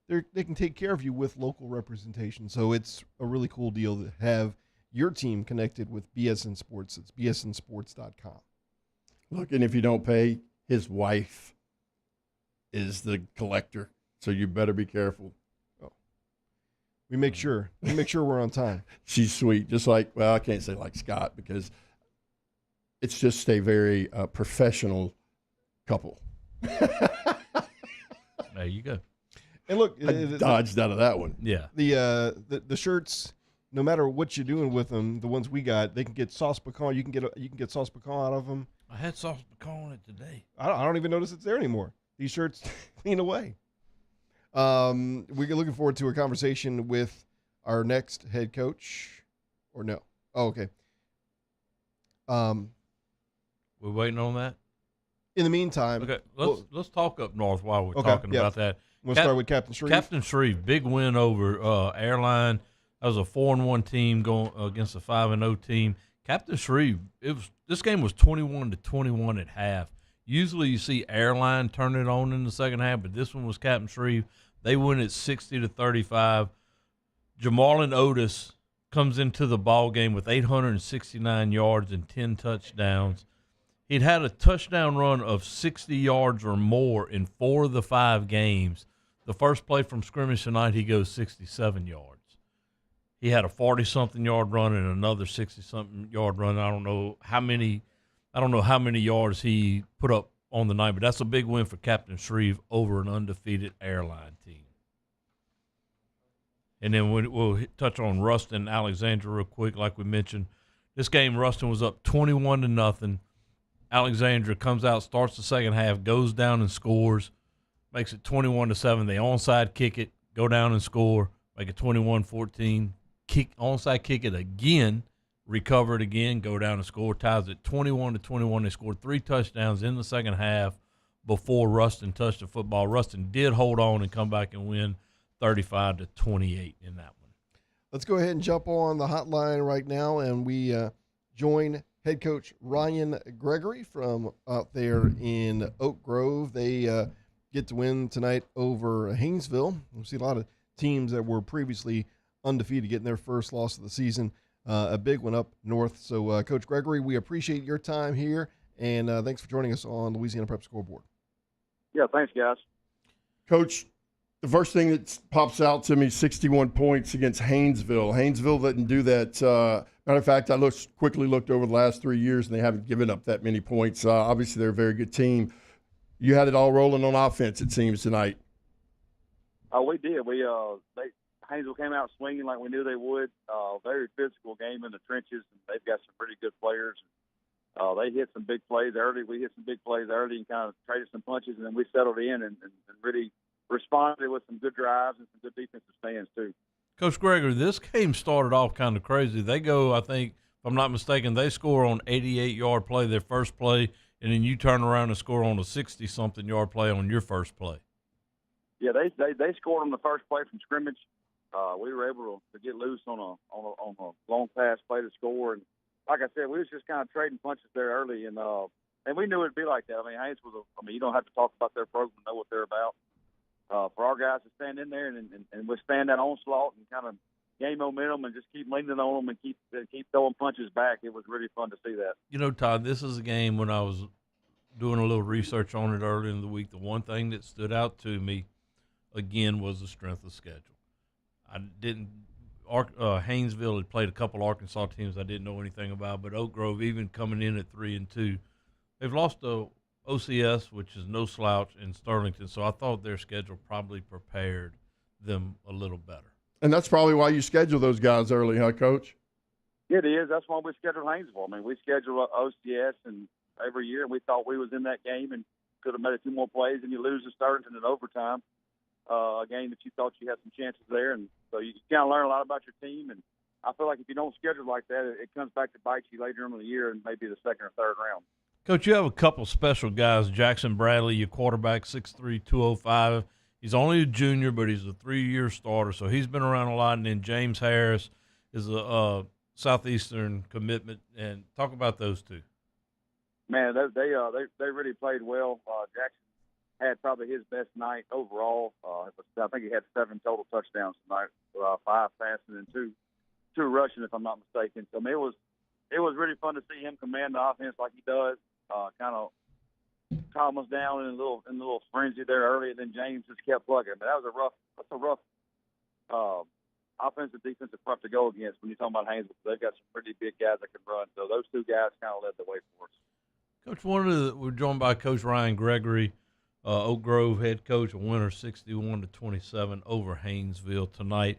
they can take care of you with local representation. So it's a really cool deal to have your team connected with BSN Sports. It's bsnsports.com. Look, and if you don't pay, his wife is the collector, so you better be careful. Oh. We make sure we're on time. She's sweet, just like, well, I can't say like Scott because it's just a very professional couple. There you go. And look, I dodged out of that one. Yeah. The shirts, no matter what you're doing with them, the ones we got, they can get sauce pecan. You can get sauce pecan out of them. I had sauce pecan on it today. I don't even notice it's there anymore. These shirts clean away. We're looking forward to a conversation with our next head coach, or no? Oh, okay. We're waiting on that. In the meantime, okay, let's talk up north while we're talking about that. We'll start with Captain Shreve. Captain Shreve, big win over Airline. That was a 4-1 team going against a 5-0 team. Captain Shreve, this game was 21-21 at half. Usually you see Airline turn it on in the second half, but this one was Captain Shreve. They win at 60-35. Jamarlin Otis comes into the ball game with 869 yards and 10 touchdowns. He'd had a touchdown run of 60 yards or more in 4 of the 5 games. The first play from scrimmage tonight, he goes 67 yards. He had a 40-something yard run and another 60-something yard run. I don't know how many yards he put up on the night, but that's a big win for Captain Shreve over an undefeated Airline team. And then we'll touch on Ruston, Alexandria real quick, like we mentioned. This game, Ruston was up 21-0. Alexandria comes out, starts the second half, goes down and scores, makes it 21-7. They onside kick it, go down and score, make it 21-14. Onside kick it again, recover it again, go down and score, ties it 21-21. They scored 3 touchdowns in the second half before Ruston touched the football. Ruston did hold on and come back and win 35-28 in that one. Let's go ahead and jump on the hotline right now, and we join head coach Ryan Gregory from out there in Oak Grove. They get to win tonight over Haynesville. We see a lot of teams that were previously undefeated getting their first loss of the season. A big one up north. So, Coach Gregory, we appreciate your time here, and thanks for joining us on Louisiana Prep Scoreboard. Yeah, thanks, guys. Coach, the first thing that pops out to me, 61 points against Haynesville. Haynesville didn't do that. Matter of fact, I quickly looked over the last 3 years, and they haven't given up that many points. Obviously, they're a very good team. You had it all rolling on offense, it seems, tonight. We did. Haynesville came out swinging like we knew they would. Very physical game in the trenches, and they've got some pretty good players. They hit some big plays early. We hit some big plays early and kind of traded some punches, and then we settled in and really responded with some good drives and some good defensive stands, too. Coach Gregory, this game started off kind of crazy. They go, I think, if I'm not mistaken, they score on 88-yard play, their first play, and then you turn around and score on a 60-something yard play on your first play. Yeah, they scored on the first play from scrimmage. We were able to get loose on a long pass play to score, and like I said, we was just kind of trading punches there early, and we knew it'd be like that. I mean, Haynes you don't have to talk about their program to know what they're about. For our guys to stand in there and withstand that onslaught and kind of gain momentum and just keep leaning on them and keep throwing punches back, it was really fun to see that. You know, Todd, this is a game when I was doing a little research on it earlier in the week. The one thing that stood out to me, again, was the strength of schedule. Haynesville had played a couple Arkansas teams I didn't know anything about, but Oak Grove, even coming in at 3-2, they've lost to OCS, which is no slouch, in Sterlington. So I thought their schedule probably prepared them a little better. And that's probably why you schedule those guys early, huh, Coach? Yeah, it is. That's why we scheduled Haynesville. I mean, we schedule OCS and every year, and we thought we was in that game and could have made a few more plays, and you lose to Sterlington in overtime, a game that you thought you had some chances there. And so you kind of learn a lot about your team. And I feel like if you don't schedule like that, it comes back to bite you later in the year and maybe the second or third round. Coach, you have a couple special guys. Jackson Bradley, your quarterback, 6'3", 205. He's only a junior, but he's a 3-year starter, so he's been around a lot. And then James Harris is a Southeastern commitment. And talk about those two. man, they really played well. Jackson had probably his best night overall. I think he had 7 total touchdowns tonight, 5 passing and two rushing, if I'm not mistaken. So I mean, it was really fun to see him command the offense like he does. Kind of calm us down in a little frenzy there early, and then James just kept plugging. But that's a rough offensive defensive front to go against when you're talking about Haynesville. They've got some pretty big guys that can run. So those 2 guys kind of led the way for us. Coach, we're joined by Coach Ryan Gregory, Oak Grove head coach, a winner 61-27 over Haynesville tonight.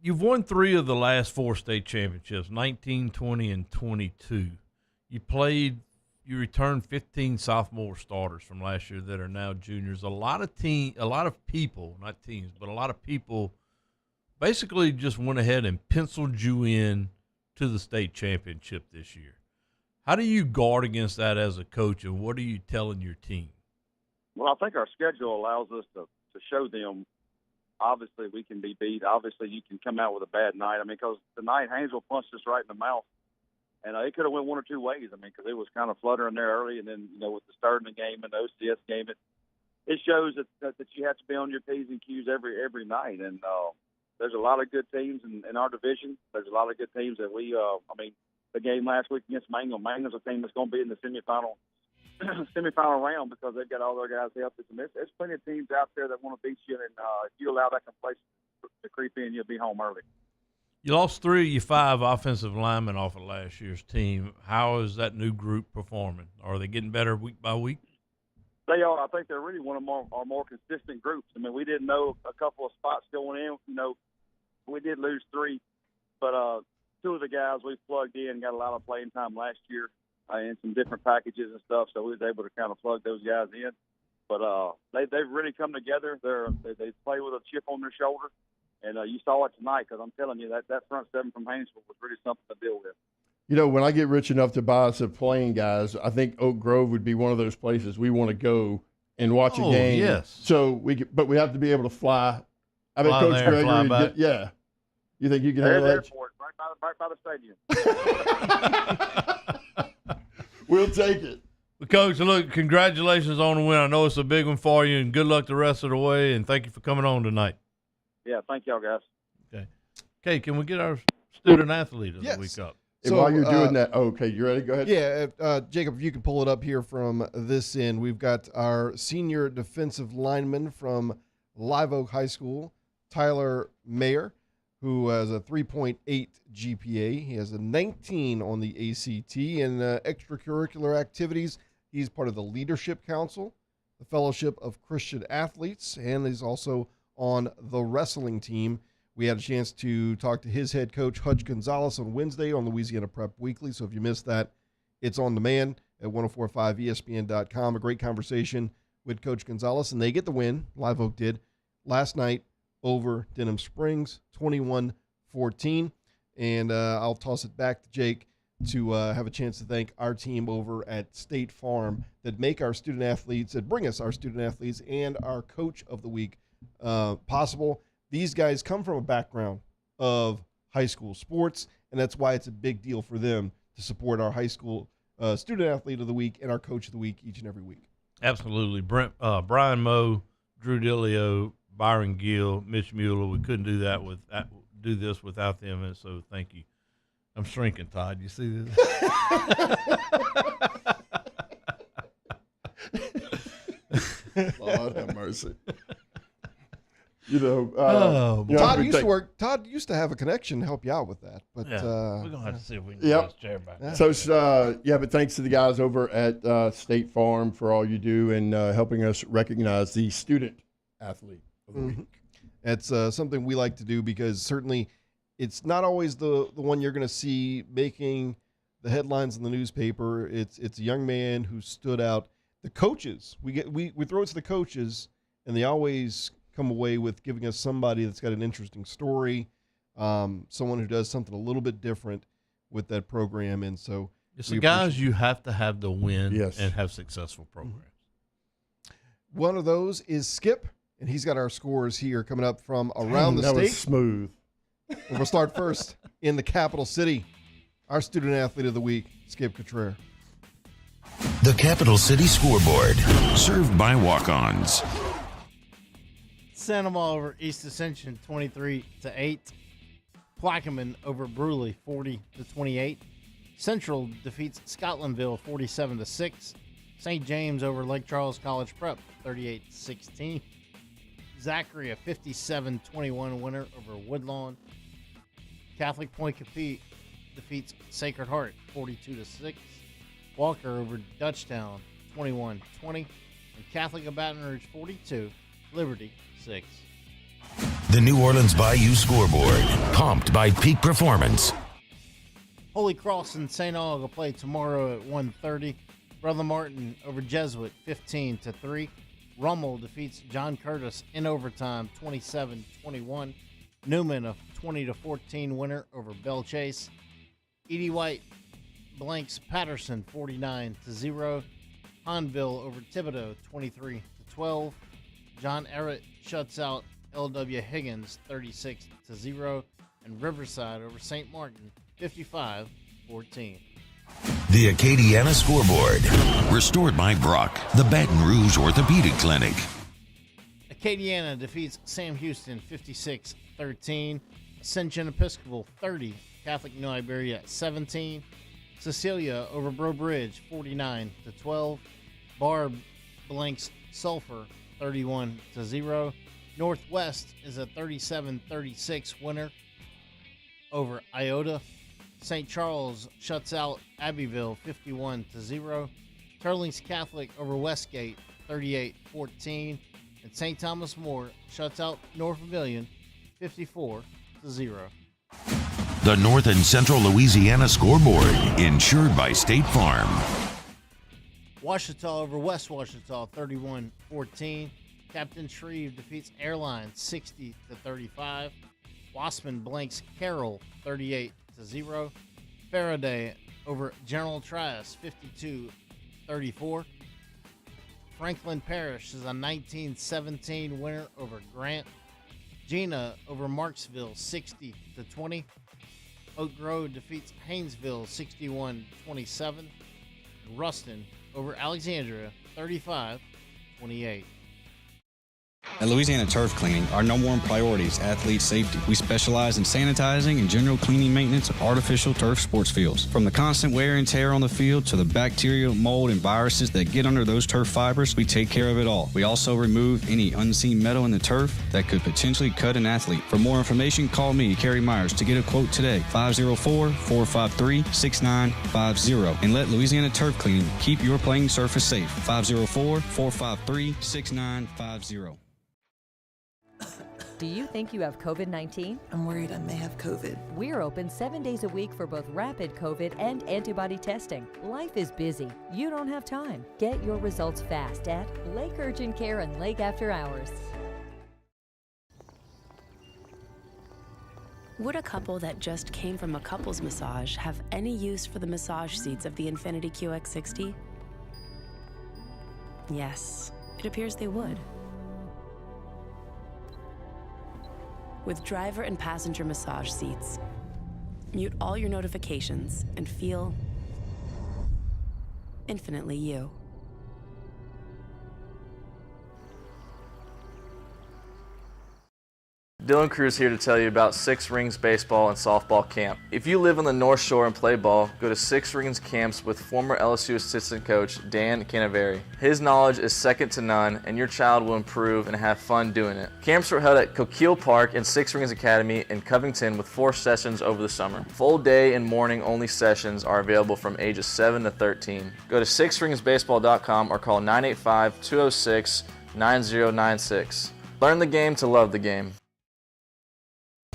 You've won 3 of the last 4 state championships, 19, 20, and 22. You returned 15 sophomore starters from last year that are now juniors. A lot of people basically just went ahead and penciled you in to the state championship this year. How do you guard against that as a coach, and what are you telling your team? Well, I think our schedule allows us to show them, obviously, we can be beat. Obviously, you can come out with a bad night. I mean, because tonight, Haynesville punched us right in the mouth. And it could have went 1 or 2 ways. I mean, because it was kind of fluttering there early, and then, with the Sturgeon game and the OCS game, it shows that you have to be on your P's and Q's every night. And there's a lot of good teams in our division. There's a lot of good teams that the game last week against Mangum. Mangum's a team that's going to be in the semifinal round because they've got all their guys healthy. There's plenty of teams out there that want to beat you, and if you allow that complacency to creep in, you'll be home early. You lost 3 of your 5 offensive linemen off of last year's team. How is that new group performing? Are they getting better week by week? They are. I think they're really one of our more consistent groups. I mean, we didn't know a couple of spots going in. We did lose 3, but 2 of the guys we plugged in got a lot of playing time last year in some different packages and stuff, so we was able to kind of plug those guys in. But they've really come together. They play with a chip on their shoulder. And you saw it tonight because I'm telling you that front 7 from Haynesville was really something to deal with. When I get rich enough to buy us a plane, guys, I think Oak Grove would be one of those places we want to go and watch a game. Yes. So but we have to be able to fly. I mean, Coach Gregory, you think you can handle that? Airport, right by the stadium. We'll take it. Coach, look, congratulations on the win. I know it's a big one for you, and good luck the rest of the way. And thank you for coming on tonight. Yeah, thank y'all, guys. Okay, can we get our student athlete of the week up? And while you're doing that, okay, you ready? Go ahead. Yeah, Jacob, if you can pull it up here from this end. We've got our senior defensive lineman from Live Oak High School, Tyler Mayer, who has a 3.8 GPA. He has a 19 on the ACT. And extracurricular activities, he's part of the Leadership Council, the Fellowship of Christian Athletes, and he's also on the wrestling team. We had a chance to talk to his head coach, Hutch Gonzalez, on Wednesday on Louisiana Prep Weekly. So if you missed that, it's on demand at 1045ESPN.com. A great conversation with Coach Gonzalez, and they get the win. Live Oak did last night over Denham Springs, 21-14. And I'll toss it back to Jake to have a chance to thank our team over at State Farm that make our student athletes, that bring us our student athletes and our coach of the week possible. These guys come from a background of high school sports, and that's why it's a big deal for them to support our high school student athlete of the week and our coach of the week each and every week. Absolutely. Brian Moe, Drew Dillio, Byron Gill, Mitch Mueller. We couldn't do this without them, and so thank you. I'm shrinking, Todd. You see this? Lord have mercy. Todd used to have a connection to help you out with that, but we're gonna have to see if we can get this chair back. But thanks to the guys over at State Farm for all you do and helping us recognize the student athlete of the week. It's something we like to do because certainly it's not always the one you're going to see making the headlines in the newspaper. It's a young man who stood out. The coaches, we throw it to the coaches, and they always come away with giving us somebody that's got an interesting story, someone who does something a little bit different with that program. And so it's the guys you have to have the win and have successful programs. One of those is Skip, and he's got our scores here coming up from around the state. That was smooth. We'll start first in the capital city. Our student athlete of the week, Skip Cottrell. The Capital City Scoreboard, served by walk-ons. Santa Maria over East Ascension 23-8. Plaquemine over Bruley 40-28. Central defeats Scotlandville 47-6. St. James over Lake Charles College Prep 38-16. Zachary a 57-21 winner over Woodlawn. Catholic Point Capite defeats Sacred Heart 42-6. Walker over Dutchtown 21-20. And Catholic of Baton Rouge 42. Liberty 6. The New Orleans Bayou Scoreboard, pumped by Peak Performance. Holy Cross and St. Aug will play tomorrow at 1:30. Brother Martin over Jesuit 15-3. Rummel defeats John Curtis in overtime 27-21. Newman a 20-14 winner over Bell Chase. Edie White blanks Patterson 49-0. Hanville over Thibodeau 23-12. John Errett shuts out L.W. Higgins 36-0. And Riverside over St. Martin 55-14. The Acadiana Scoreboard, restored by Brock, the Baton Rouge Orthopedic Clinic. Acadiana defeats Sam Houston 56-13. Ascension Episcopal 30. Catholic New Iberia 17. Cecilia over Breaux Bridge 49-12. Barb blanks Sulphur 31-0. Northwest is a 37-36 winner over Iota. St. Charles shuts out Abbeville 51-0. Teurlings Catholic over Westgate 38-14. And St. Thomas More shuts out North Pavilion 54-0. The North and Central Louisiana Scoreboard, insured by State Farm. Ouachita over West Ouachita 31-14. Captain Shreve defeats Airlines 60-35. Wassman blanks Carroll 38-0. Faraday over General Trias 52-34. Franklin Parish is a 19-17 winner over Grant. Gina over Marksville 60-20. Oak Grove defeats Haynesville 61-27. Ruston over Alexandria 35-28. At Louisiana Turf Cleaning, our number one priority is athlete safety. We specialize in sanitizing and general cleaning maintenance of artificial turf sports fields. From the constant wear and tear on the field to the bacteria, mold, and viruses that get under those turf fibers, we take care of it all. We also remove any unseen metal in the turf that could potentially cut an athlete. For more information, call me, Kerry Myers, to get a quote today, 504-453-6950. And let Louisiana Turf Cleaning keep your playing surface safe, 504-453-6950. Do you think you have COVID-19? I'm worried I may have COVID. We're open 7 days a week for both rapid COVID and antibody testing. Life is busy. You don't have time. Get your results fast at Lake Urgent Care and Lake After Hours. Would a couple that just came from a couples massage have any use for the massage seats of the Infiniti QX60? Yes, it appears they would. With driver and passenger massage seats, mute all your notifications and feel infinitely you. Dylan Cruz here to tell you about Six Rings Baseball and Softball Camp. If you live on the North Shore and play ball, go to Six Rings Camps with former LSU assistant coach Dan Canaveri. His knowledge is second to none, and your child will improve and have fun doing it. Camps were held at Coquille Park and Six Rings Academy in Covington with 4 sessions over the summer. Full day and morning only sessions are available from ages 7 to 13. Go to sixringsbaseball.com or call 985-206-9096. Learn the game to love the game.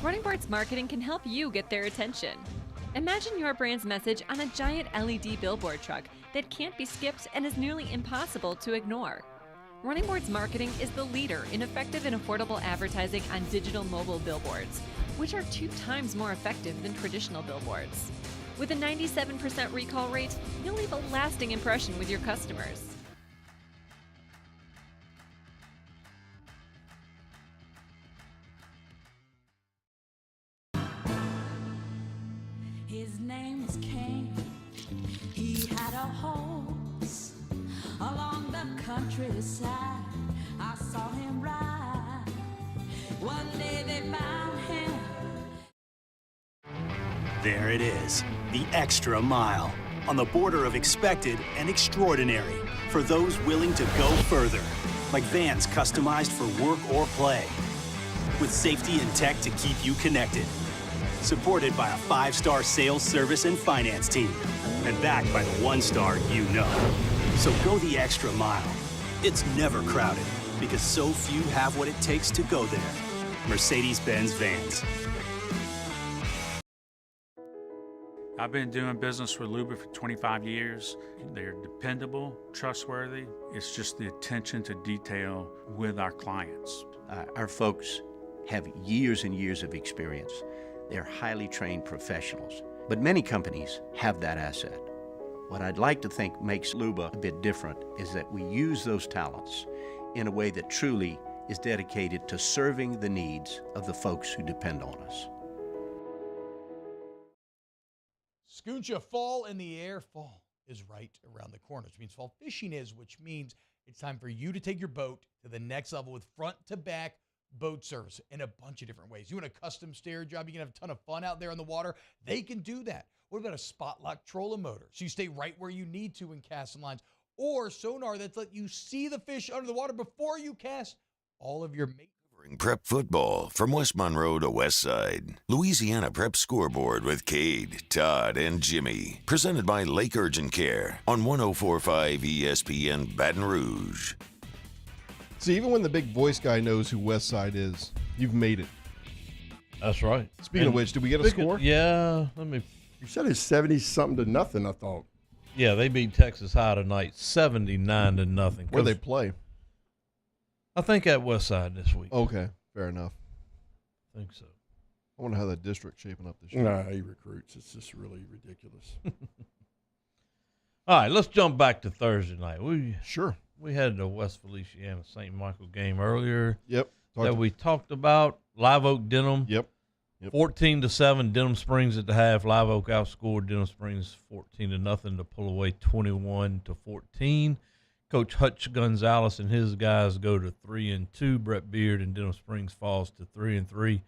Running Boards Marketing can help you get their attention. Imagine your brand's message on a giant LED billboard truck that can't be skipped and is nearly impossible to ignore. Running Boards Marketing is the leader in effective and affordable advertising on digital mobile billboards, which are 2 times more effective than traditional billboards. With a 97% recall rate, you'll leave a lasting impression with your customers. His name was Cain. He had a horse along the countryside. I saw him ride. One day they found him. There it is, the extra mile, on the border of expected and extraordinary for those willing to go further, like vans customized for work or play, with safety and tech to keep you connected. Supported by a 5-star sales, service, and finance team, and backed by the 1-star you know. So go the extra mile. It's never crowded, because so few have what it takes to go there. Mercedes-Benz Vans. I've been doing business with Luba for 25 years. They're dependable, trustworthy. It's just the attention to detail with our clients. Our folks have years and years of experience. They're highly trained professionals. But many companies have that asset. What I'd like to think makes Luba a bit different is that we use those talents in a way that truly is dedicated to serving the needs of the folks who depend on us. Scooncha fall in the air. Fall is right around the corner, which means fall fishing is, which means it's time for you to take your boat to the next level with front-to-back boat service in a bunch of different ways. You want a custom stair job, you can have a ton of fun out there on the water, they can do that. What about a spot lock trolling motor? So you stay right where you need to in casting lines, or sonar that's let you see the fish under the water before you cast. All of your Prep football from West Monroe to West Side. Louisiana Prep Scoreboard with Cade, Todd, and Jimmy. Presented by Lake Urgent Care on 104.5 ESPN Baton Rouge. See, even when the big voice guy knows who West Side is, you've made it. That's right. Speaking of which, did we get a score? Yeah. Let me. You said it's 70-something to nothing, I thought. Yeah, they beat Texas High tonight, 79-0. Where they play? I think at West Side this week. Okay, fair enough. I think so. I wonder how that district's shaping up this year. Nah, he recruits. It's just really ridiculous. All right, let's jump back to Thursday night. Sure. We had the West Feliciana St. Michael game earlier. Yep. We talked about. Live Oak Denham. Yep. 14-7. Denham Springs at the half. Live Oak outscored Denham Springs 14-0 to pull away 21-14. Coach Hutch Gonzalez and his guys go to 3-2. Brett Beard and Denham Springs falls to 3-3.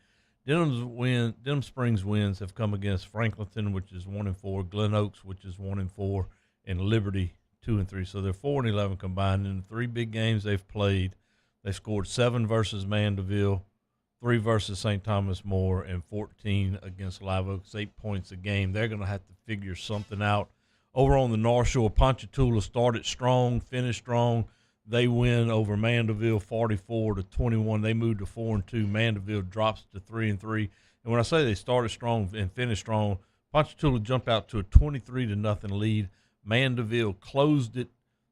Denham Springs wins have come against Franklinton, which is 1-4, Glen Oaks, which is 1-4, and Liberty 2-3. So they're 4-11 combined. In the 3 big games they've played, they scored 7 versus Mandeville, 3 versus St. Thomas More, and 14 against Live Oaks, 8 points a game. They're going to have to figure something out. Over on the North Shore, Ponchatoula started strong, finished strong. They win over Mandeville 44-21. They moved to 4-2. Mandeville drops to 3-3. And when I say they started strong and finished strong, Ponchatoula jumped out to a 23-0 lead. Mandeville closed it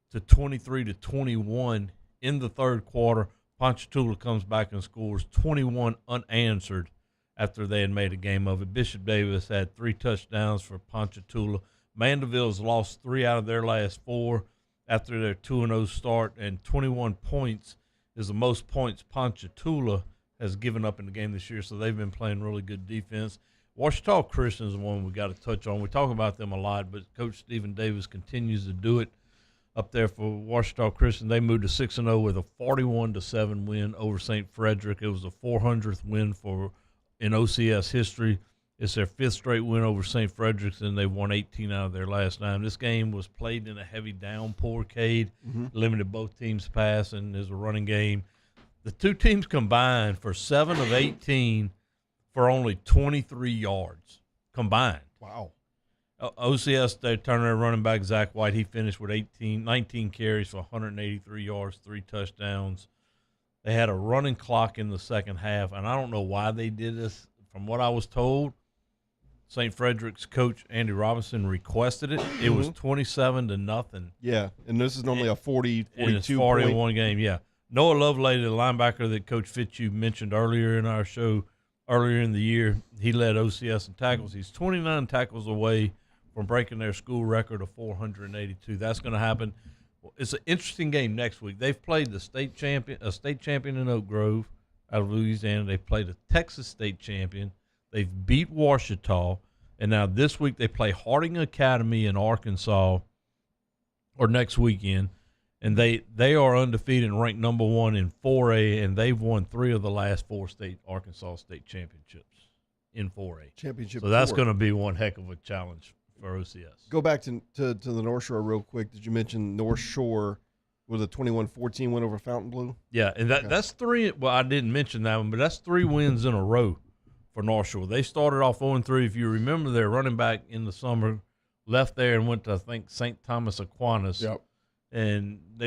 to 23-21 in the third quarter. Ponchatoula comes back and scores 21 unanswered after they had made a game of it. Bishop Davis had 3 touchdowns for Ponchatoula. Mandeville's lost 3 out of their last 4 after their 2-0 start, and 21 points is the most points Ponchatoula has given up in the game this year, so they've been playing really good defense. Ouachita Christian is the one we got to touch on. We talk about them a lot, but Coach Stephen Davis continues to do it up there for Ouachita Christian. They moved to 6-0 with a 41-7 win over St. Frederick. It was the 400th win in OCS history. It's their 5th straight win over St. Frederick's, and they've won 18 out of their last 9. This game was played in a heavy downpour, Cade. Limited both teams' pass, and there's a running game. The 2 teams combined for 7 of 18 for only 23 yards combined. Wow. OCS, they turned their running back, Zach White. He finished with 19 carries for 183 yards, 3 touchdowns. They had a running clock in the second half, and I don't know why they did this. From what I was told, St. Frederick's coach Andy Robinson requested it. It was 27-0. Yeah, and this is normally a 42 41 game. Yeah, Noah Lovelady, the linebacker that Coach Fitzhugh mentioned earlier in our show, earlier in the year, he led OCS in tackles. He's 29 tackles away from breaking their school record of 482. That's going to happen. It's an interesting game next week. They've played a state champion in Oak Grove out of Louisiana. They've played a Texas state champion. They've beat Ouachita, and now this week they play Harding Academy in Arkansas, or next weekend, And they are undefeated and ranked number 1 in 4A, and they've won 3 of the last 4 Arkansas State championships in 4A. Championship. So that's tour. going to be one heck of a challenge for OCS. Go back to the North Shore real quick. Did you mention North Shore with a 21-14 win over Fontainebleau? Yeah, and that's 3. Well, I didn't mention that one, but that's 3 wins in a row for North Shore. They started off 0-3. If you remember, their running back in the summer left there and went to, I think, St. Thomas Aquinas. Yep. And I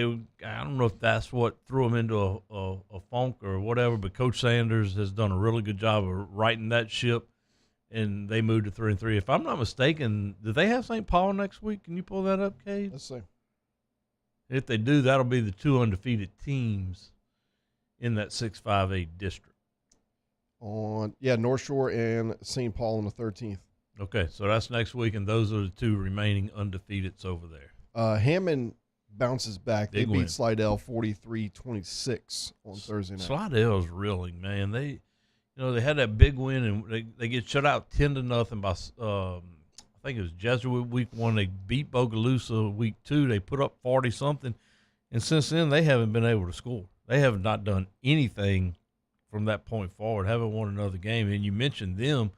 don't know if that's what threw them into a funk or whatever, but Coach Sanders has done a really good job of righting that ship, and they moved to 3-3. If I'm not mistaken, do they have St. Paul next week? Can you pull that up, Cade? Let's see. If they do, that'll be the 2 undefeated teams in that 6-5A district. North Shore and St. Paul on the 13th. Okay, so that's next week, and those are the 2 remaining undefeateds over there. Hammond bounces back. Big they beat win. Slidell 43-26 on Thursday night. Slidell's reeling, man. They had that big win, and they get shut out 10-0 by I think it was Jesuit week 1. They beat Bogalusa week 2. They put up 40-something, and since then they haven't been able to score. They have not done anything from that point forward. Haven't won another game. And you mentioned them.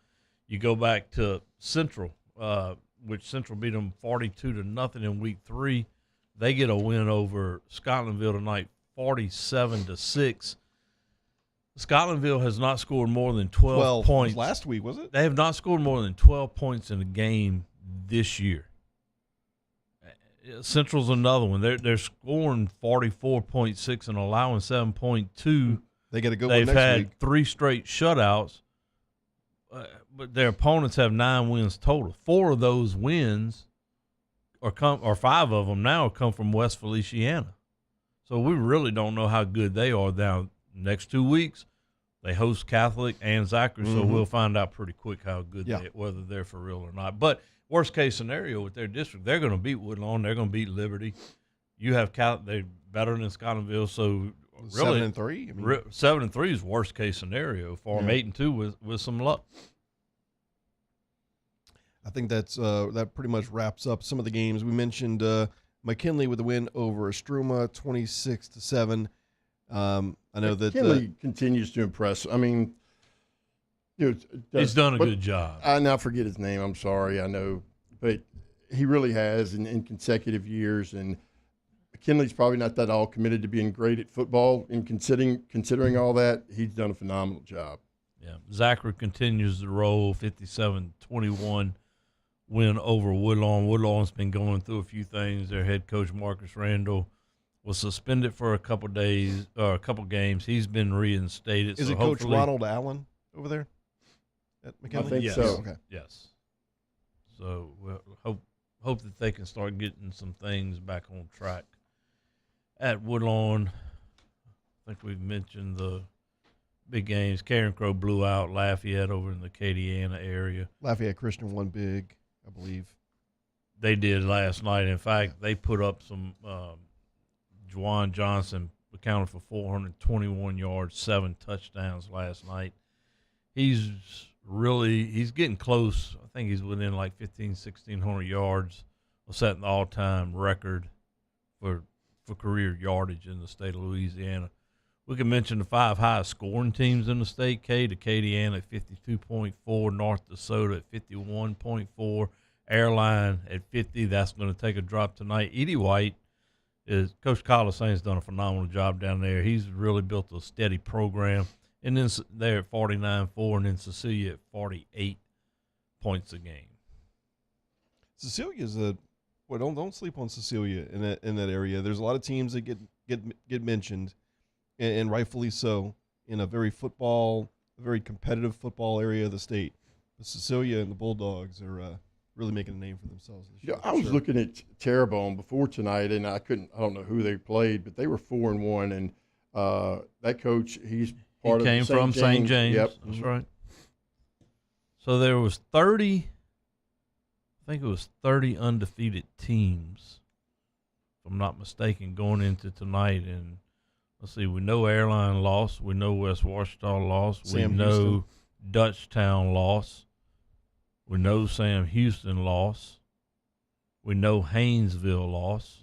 You go back to Central, which Central beat them 42-0 in week 3. They get a win over Scotlandville tonight, 47-6. Scotlandville has not scored more than 12 points. Last week, was it? They have not scored more than 12 points in a game this year. Central's another one. They're scoring 44.6 and allowing 7.2. They got to go. They've next had week. 3 straight shutouts, but their opponents have 9 wins total. 4 of those wins, or 5 of them now, come from West Feliciana. So we really don't know how good they are now. Next 2 weeks, they host Catholic and Zachary, so we'll find out pretty quick how good whether they're for real or not. But worst case scenario with their district, they're going to beat Woodlawn, they're going to beat Liberty. You have they're better than Scotlandville, so really 7-3. 7-3 is worst case scenario for them. 8-2 with some luck. I think that pretty much wraps up some of the games we mentioned. McKinley with the win over Estruma, 26-7. I know that McKinley continues to impress. I mean, he's done a good job. I now forget his name. I'm sorry. I know, but he really has in consecutive years. And McKinley's probably not that all committed to being great at football. And considering all that, he's done a phenomenal job. Yeah, Zachary continues to roll, 57-21 win over Woodlawn. Woodlawn's been going through a few things. Their head coach Marcus Randall was suspended for a couple days or a couple games. He's been reinstated. Is it Coach Ronald Allen over there at McKinley? I think yes. so. Okay. Yes. So we'll hope that they can start getting some things back on track at Woodlawn. I think we've mentioned the big games. Karen Crow blew out Lafayette over in the Acadiana area. Lafayette Christian won big, I believe. They did last night. In fact, they put up some Juwan Johnson accounted for 421 yards, 7 touchdowns last night. He's getting close. I think he's within like 1,600 yards of setting the all-time record for career yardage in the state of Louisiana. We can mention the 5 highest scoring teams in the state. Acadiana at 52.4, North DeSoto at 51.4, Airline at 50. That's going to take a drop tonight. Edie White Coach Colisane's done a phenomenal job down there. He's really built a steady program. And then they're at 49.4, and then Cecilia at 48 points a game. Cecilia's don't sleep on Cecilia in that area. There's a lot of teams that get mentioned, and rightfully so, in a very competitive football area of the state. But Cecilia and the Bulldogs are really making a name for themselves this year. I was looking at Terrebonne before tonight, and I don't know who they played, but they were 4-1, and that coach, he came from St. James. Yep, that's right. So there was 30 undefeated teams, if I'm not mistaken, going into tonight. And let's see, we know Airline lost. We know West Washita lost. We know Dutchtown lost. We know Sam Houston lost. We know Haynesville lost.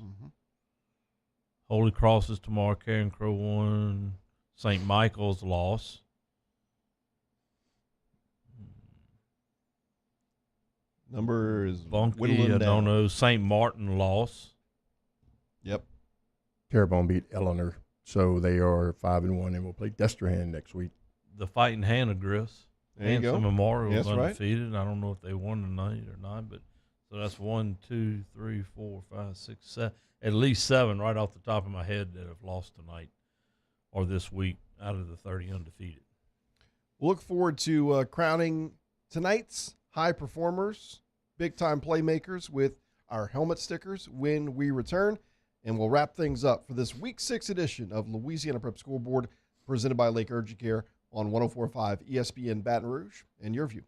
Holy Cross is tomorrow. Karen Crow won. St. Michael's loss. Number is Bunky, I don't know. St. Martin loss. Yep. Terrebonne beat Eleanor, so they are 5-1, and we'll play Destrehan next week. The Fighting Hannah-Griffs. There you go. Hanson Memorial was That's right. undefeated. I don't know if they won tonight or not, but so that's 1, 2, 3, 4, 5, 6, 7. At least 7 right off the top of my head that have lost tonight or this week out of the 30 undefeated. We'll look forward to crowning tonight's high performers, big-time playmakers with our helmet stickers when we return. And we'll wrap things up for this Week 6 edition of Louisiana Prep Scoreboard presented by Lake Urgent Care on 104.5 ESPN Baton Rouge and your view.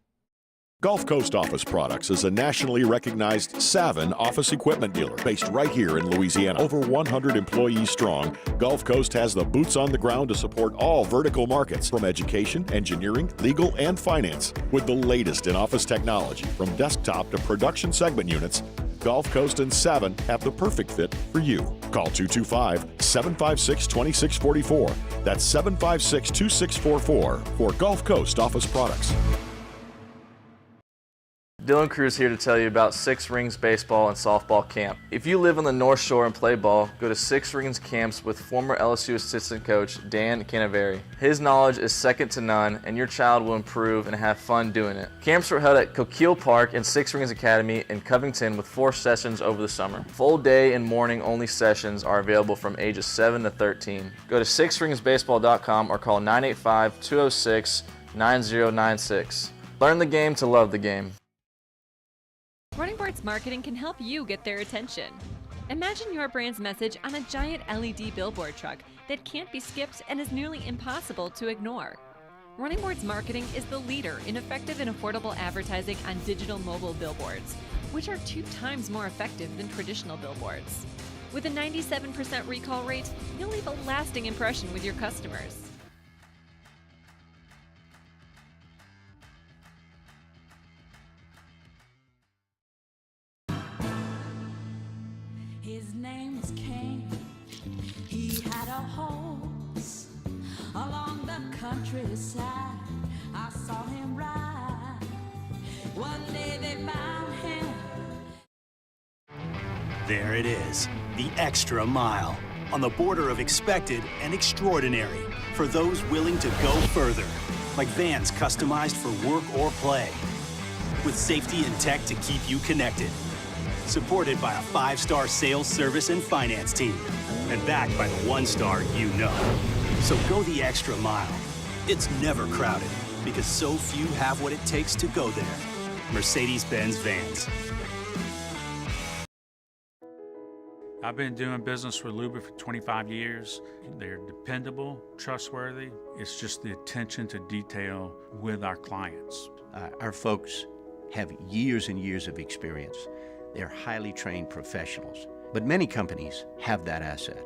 Gulf Coast Office Products is a nationally recognized Savin office equipment dealer based right here in Louisiana. Over 100 employees strong, Gulf Coast has the boots on the ground to support all vertical markets, from education, engineering, legal, and finance. With the latest in office technology, from desktop to production segment units, Gulf Coast and Savin have the perfect fit for you. Call 225-756-2644. That's 756-2644 for Gulf Coast Office Products. Dylan Cruz here to tell you about Six Rings Baseball and Softball Camp. If you live on the North Shore and play ball, go to Six Rings Camps with former LSU assistant coach Dan Canaveri. His knowledge is second to none, and your child will improve and have fun doing it. Camps were held at Coquille Park and Six Rings Academy in Covington with 4 sessions over the summer. Full day and morning only sessions are available from ages 7 to 13. Go to sixringsbaseball.com or call 985-206-9096. Learn the game to love the game. Running Boards Marketing can help you get their attention. Imagine your brand's message on a giant LED billboard truck that can't be skipped and is nearly impossible to ignore. Running Boards Marketing is the leader in effective and affordable advertising on digital mobile billboards, which are 2 times more effective than traditional billboards. With a 97% recall rate, you'll leave a lasting impression with your customers. His name was King. He had a horse along the countryside. I saw him ride. One day they found him. There it is, the extra mile, on the border of expected and extraordinary, for those willing to go further, like vans customized for work or play, with safety and tech to keep you connected. Supported by a 5-star sales, service, and finance team. And backed by the 1-star you know. So go the extra mile. It's never crowded, because so few have what it takes to go there. Mercedes-Benz Vans. I've been doing business with Luba for 25 years. They're dependable, trustworthy. It's just the attention to detail with our clients. Our folks have years and years of experience. They're highly trained professionals, but many companies have that asset.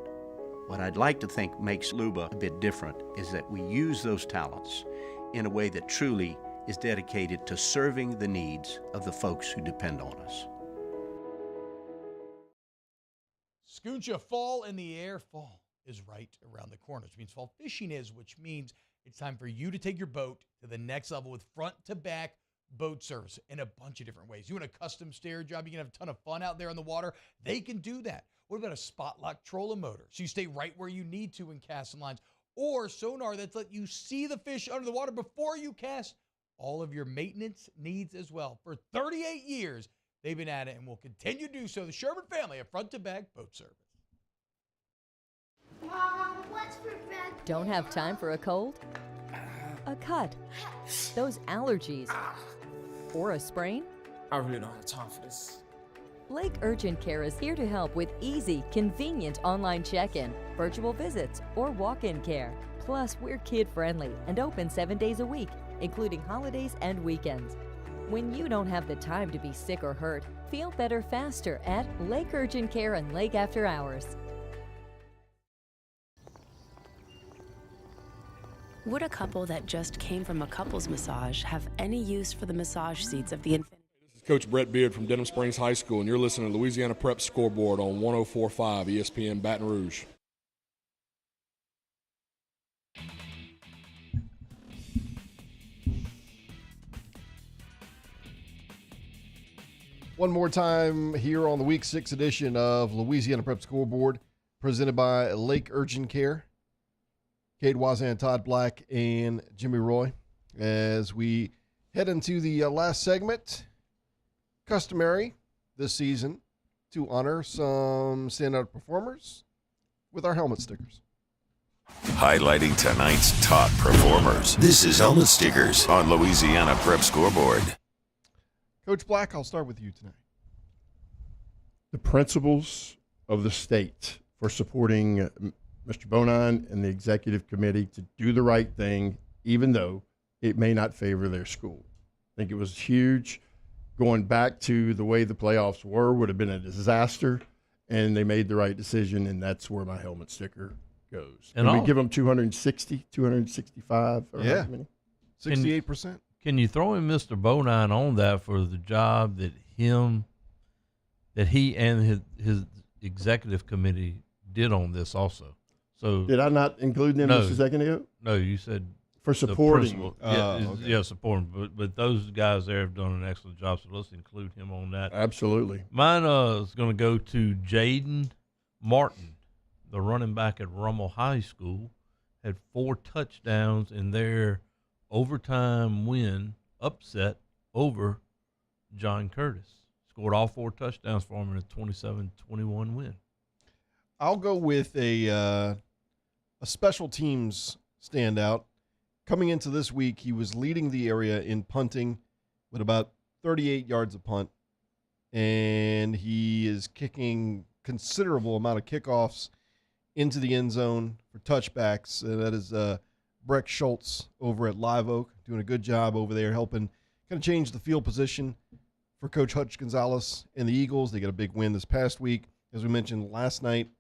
What I'd like to think makes Luba a bit different is that we use those talents in a way that truly is dedicated to serving the needs of the folks who depend on us. Scooncha fall in the air. Fall is right around the corner, which means fall fishing is, which means it's time for you to take your boat to the next level with front-to-back boat service in a bunch of different ways. You want a custom stair job, you can have a ton of fun out there on the water, they can do that. What about a spot lock trolling motor, so you stay right where you need to in casting lines, or sonar that's let you see the fish under the water before you cast? All of your maintenance needs as well. For 38 years they've been at it and will continue to do so. The Sherman family of front-to-back boat service. Mom, what's for breakfast? Don't have time for a cold? A cut? Those allergies? Or a sprain? I really don't have time for this. Lake Urgent Care is here to help with easy, convenient online check-in, virtual visits, or walk-in care. Plus, we're kid-friendly and open 7 days a week, including holidays and weekends. When you don't have the time to be sick or hurt, feel better faster at Lake Urgent Care and Lake After Hours. Would a couple that just came from a couples massage have any use for the massage seats of the Infinity? This is Coach Brett Beard from Denham Springs High School, and you're listening to Louisiana Prep Scoreboard on 104.5 ESPN Baton Rouge. One more time here on the Week 6 edition of Louisiana Prep Scoreboard, presented by Lake Urgent Care. Cade Wazan, Todd Black, and Jimmy Roy. As we head into the last segment, customary this season to honor some standout performers with our helmet stickers. Highlighting tonight's top performers. This is Helmet Stickers on Louisiana Prep Scoreboard. Coach Black, I'll start with you tonight. The principles of the state for supporting Mr. Bonin and the executive committee to do the right thing, even though it may not favor their school. I think it was huge. Going back to the way the playoffs were would have been a disaster, and they made the right decision, and that's where my helmet sticker goes. And we give them 260, 265, or yeah, how many? 68%. Can you throw in Mr. Bonin on that for the job that he and his executive committee did on this also? So did I not include them just a second ago? No, you said for supporting. Yeah, supporting. But those guys there have done an excellent job, so let's include him on that. Absolutely. Mine is going to go to Jaden Martin, the running back at Rummel High School, had 4 touchdowns in their overtime win, upset over John Curtis. Scored all 4 touchdowns for him in a 27-21 win. I'll go with a special teams standout. Coming into this week, he was leading the area in punting with about 38 yards a punt, and he is kicking considerable amount of kickoffs into the end zone for touchbacks. And that is Breck Schultz over at Live Oak, doing a good job over there, helping kind of change the field position for Coach Hutch Gonzalez and the Eagles. They got a big win this past week, as we mentioned last night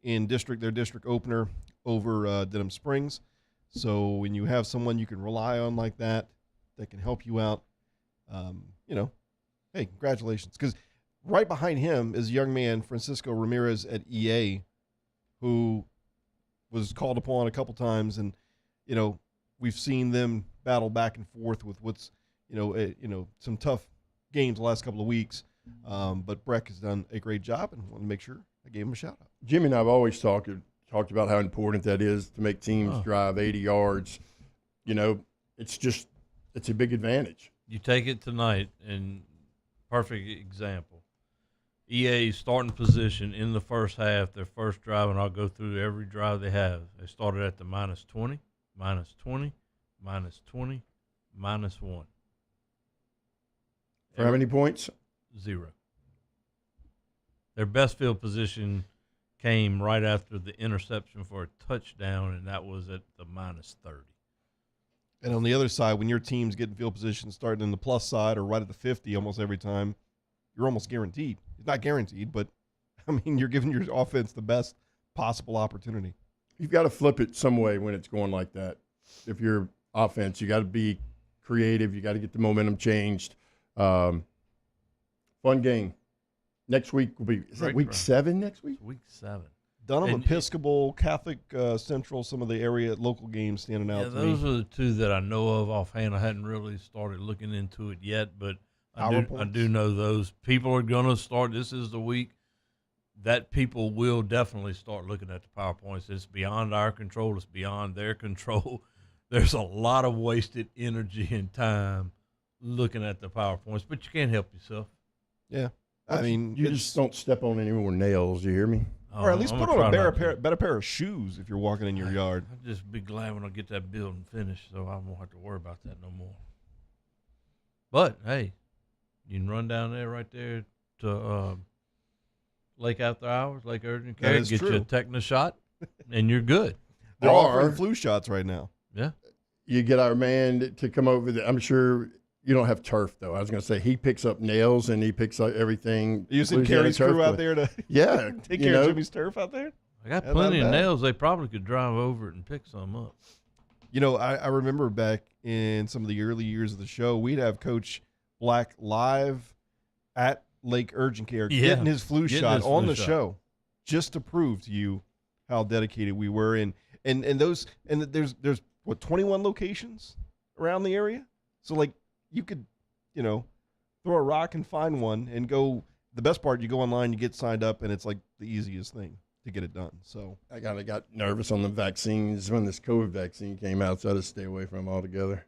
in their district opener over Denham Springs. So when you have someone you can rely on like that can help you out, hey, congratulations. Because right behind him is a young man, Francisco Ramirez at EA, who was called upon a couple times, and we've seen them battle back and forth with what's some tough games the last couple of weeks. But Breck has done a great job, and want to make sure I gave him a shout out. Jimmy and I have always talked about how important that is to make teams drive 80 yards. It's a big advantage. You take it tonight, and perfect example. EA's starting position in the first half, their first drive, and I'll go through every drive they have. They started at the -20, -20, -20, -1. For how many points? 0. Their best field position came right after the interception for a touchdown, and that was at the -30. And on the other side, when your team's getting field position starting in the plus side or right at the 50 almost every time, you're almost guaranteed. It's not guaranteed, but, you're giving your offense the best possible opportunity. You've got to flip it some way when it's going like that. If you're offense, you got to be creative. You got to get the momentum changed. Fun game. Next week will be, is that week 7 next week? Week 7. Dunham, Episcopal, Catholic Central, some of the area local games standing out. Yeah, those are the 2 that I know of offhand. I hadn't really started looking into it yet, but I do know those people are going to start. This is the week that people will definitely start looking at the PowerPoints. It's beyond our control. It's beyond their control. There's a lot of wasted energy and time looking at the PowerPoints, but you can't help yourself. Yeah. You just don't step on any more nails, you hear me? Or at least put on a better pair of shoes if you're walking in your yard. I'll just be glad when I get that building finished, so I won't have to worry about that no more. But, hey, you can run down there right there to Lake After Hours, Lake Urgent Care, get you a tetanus shot, and you're good. They're offering flu shots right now. Yeah. You get our man to come over there. I'm sure you don't have turf, though. I was going to say he picks up nails and he picks up everything. You send Carrie's crew out there to take care of Jimmy's turf out there? I got plenty of nails. They probably could drive over it and pick some up. I remember back in some of the early years of the show, we'd have Coach Black live at Lake Urgent Care getting his flu shot on the show just to prove to you how dedicated we were. And there's 21 locations around the area. So you could, throw a rock and find one and go. The best part, you go online, you get signed up, and it's like the easiest thing to get it done. So I kind of got nervous on the vaccines when this COVID vaccine came out, so I had to stay away from them altogether.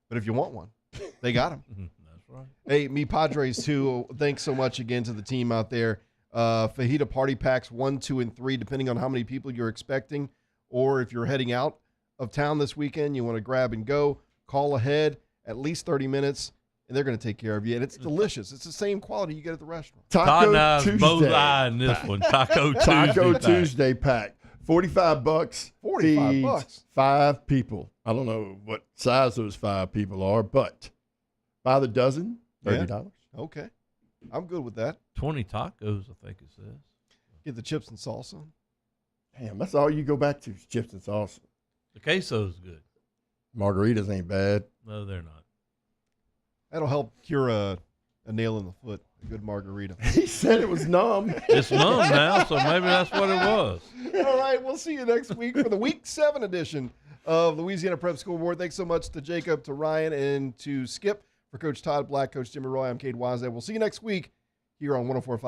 But if you want one, they got them. That's right. Hey, me Padres too. Thanks so much again to the team out there. Fajita party packs 1, 2, and 3, depending on how many people you're expecting, or if you're heading out of town this weekend, you want to grab and go. Call ahead at least 30 minutes, and they're going to take care of you. And it's delicious. It's the same quality you get at the restaurant. Taco Tuesday. Both eyeing this one. Taco Tuesday. Taco pack. Tuesday pack. $45. $45. 5 people. I don't know what size those 5 people are, but by the dozen, $30. Yeah. Okay. I'm good with that. 20 tacos, I think it says. Get the chips and salsa. Damn, that's all you go back to is chips and salsa. The queso's good. Margaritas ain't bad. No, they're not. That'll help cure a nail in the foot. A good margarita. He said it was numb. It's numb now, so maybe that's what it was. All right, we'll see you next week for the Week 7 edition of Louisiana Prep Scoreboard. Thanks so much to Jacob, to Ryan, and to Skip. For Coach Todd Black, Coach Jimmy Roy, I'm Cade Wazda. We'll see you next week here on 104.5.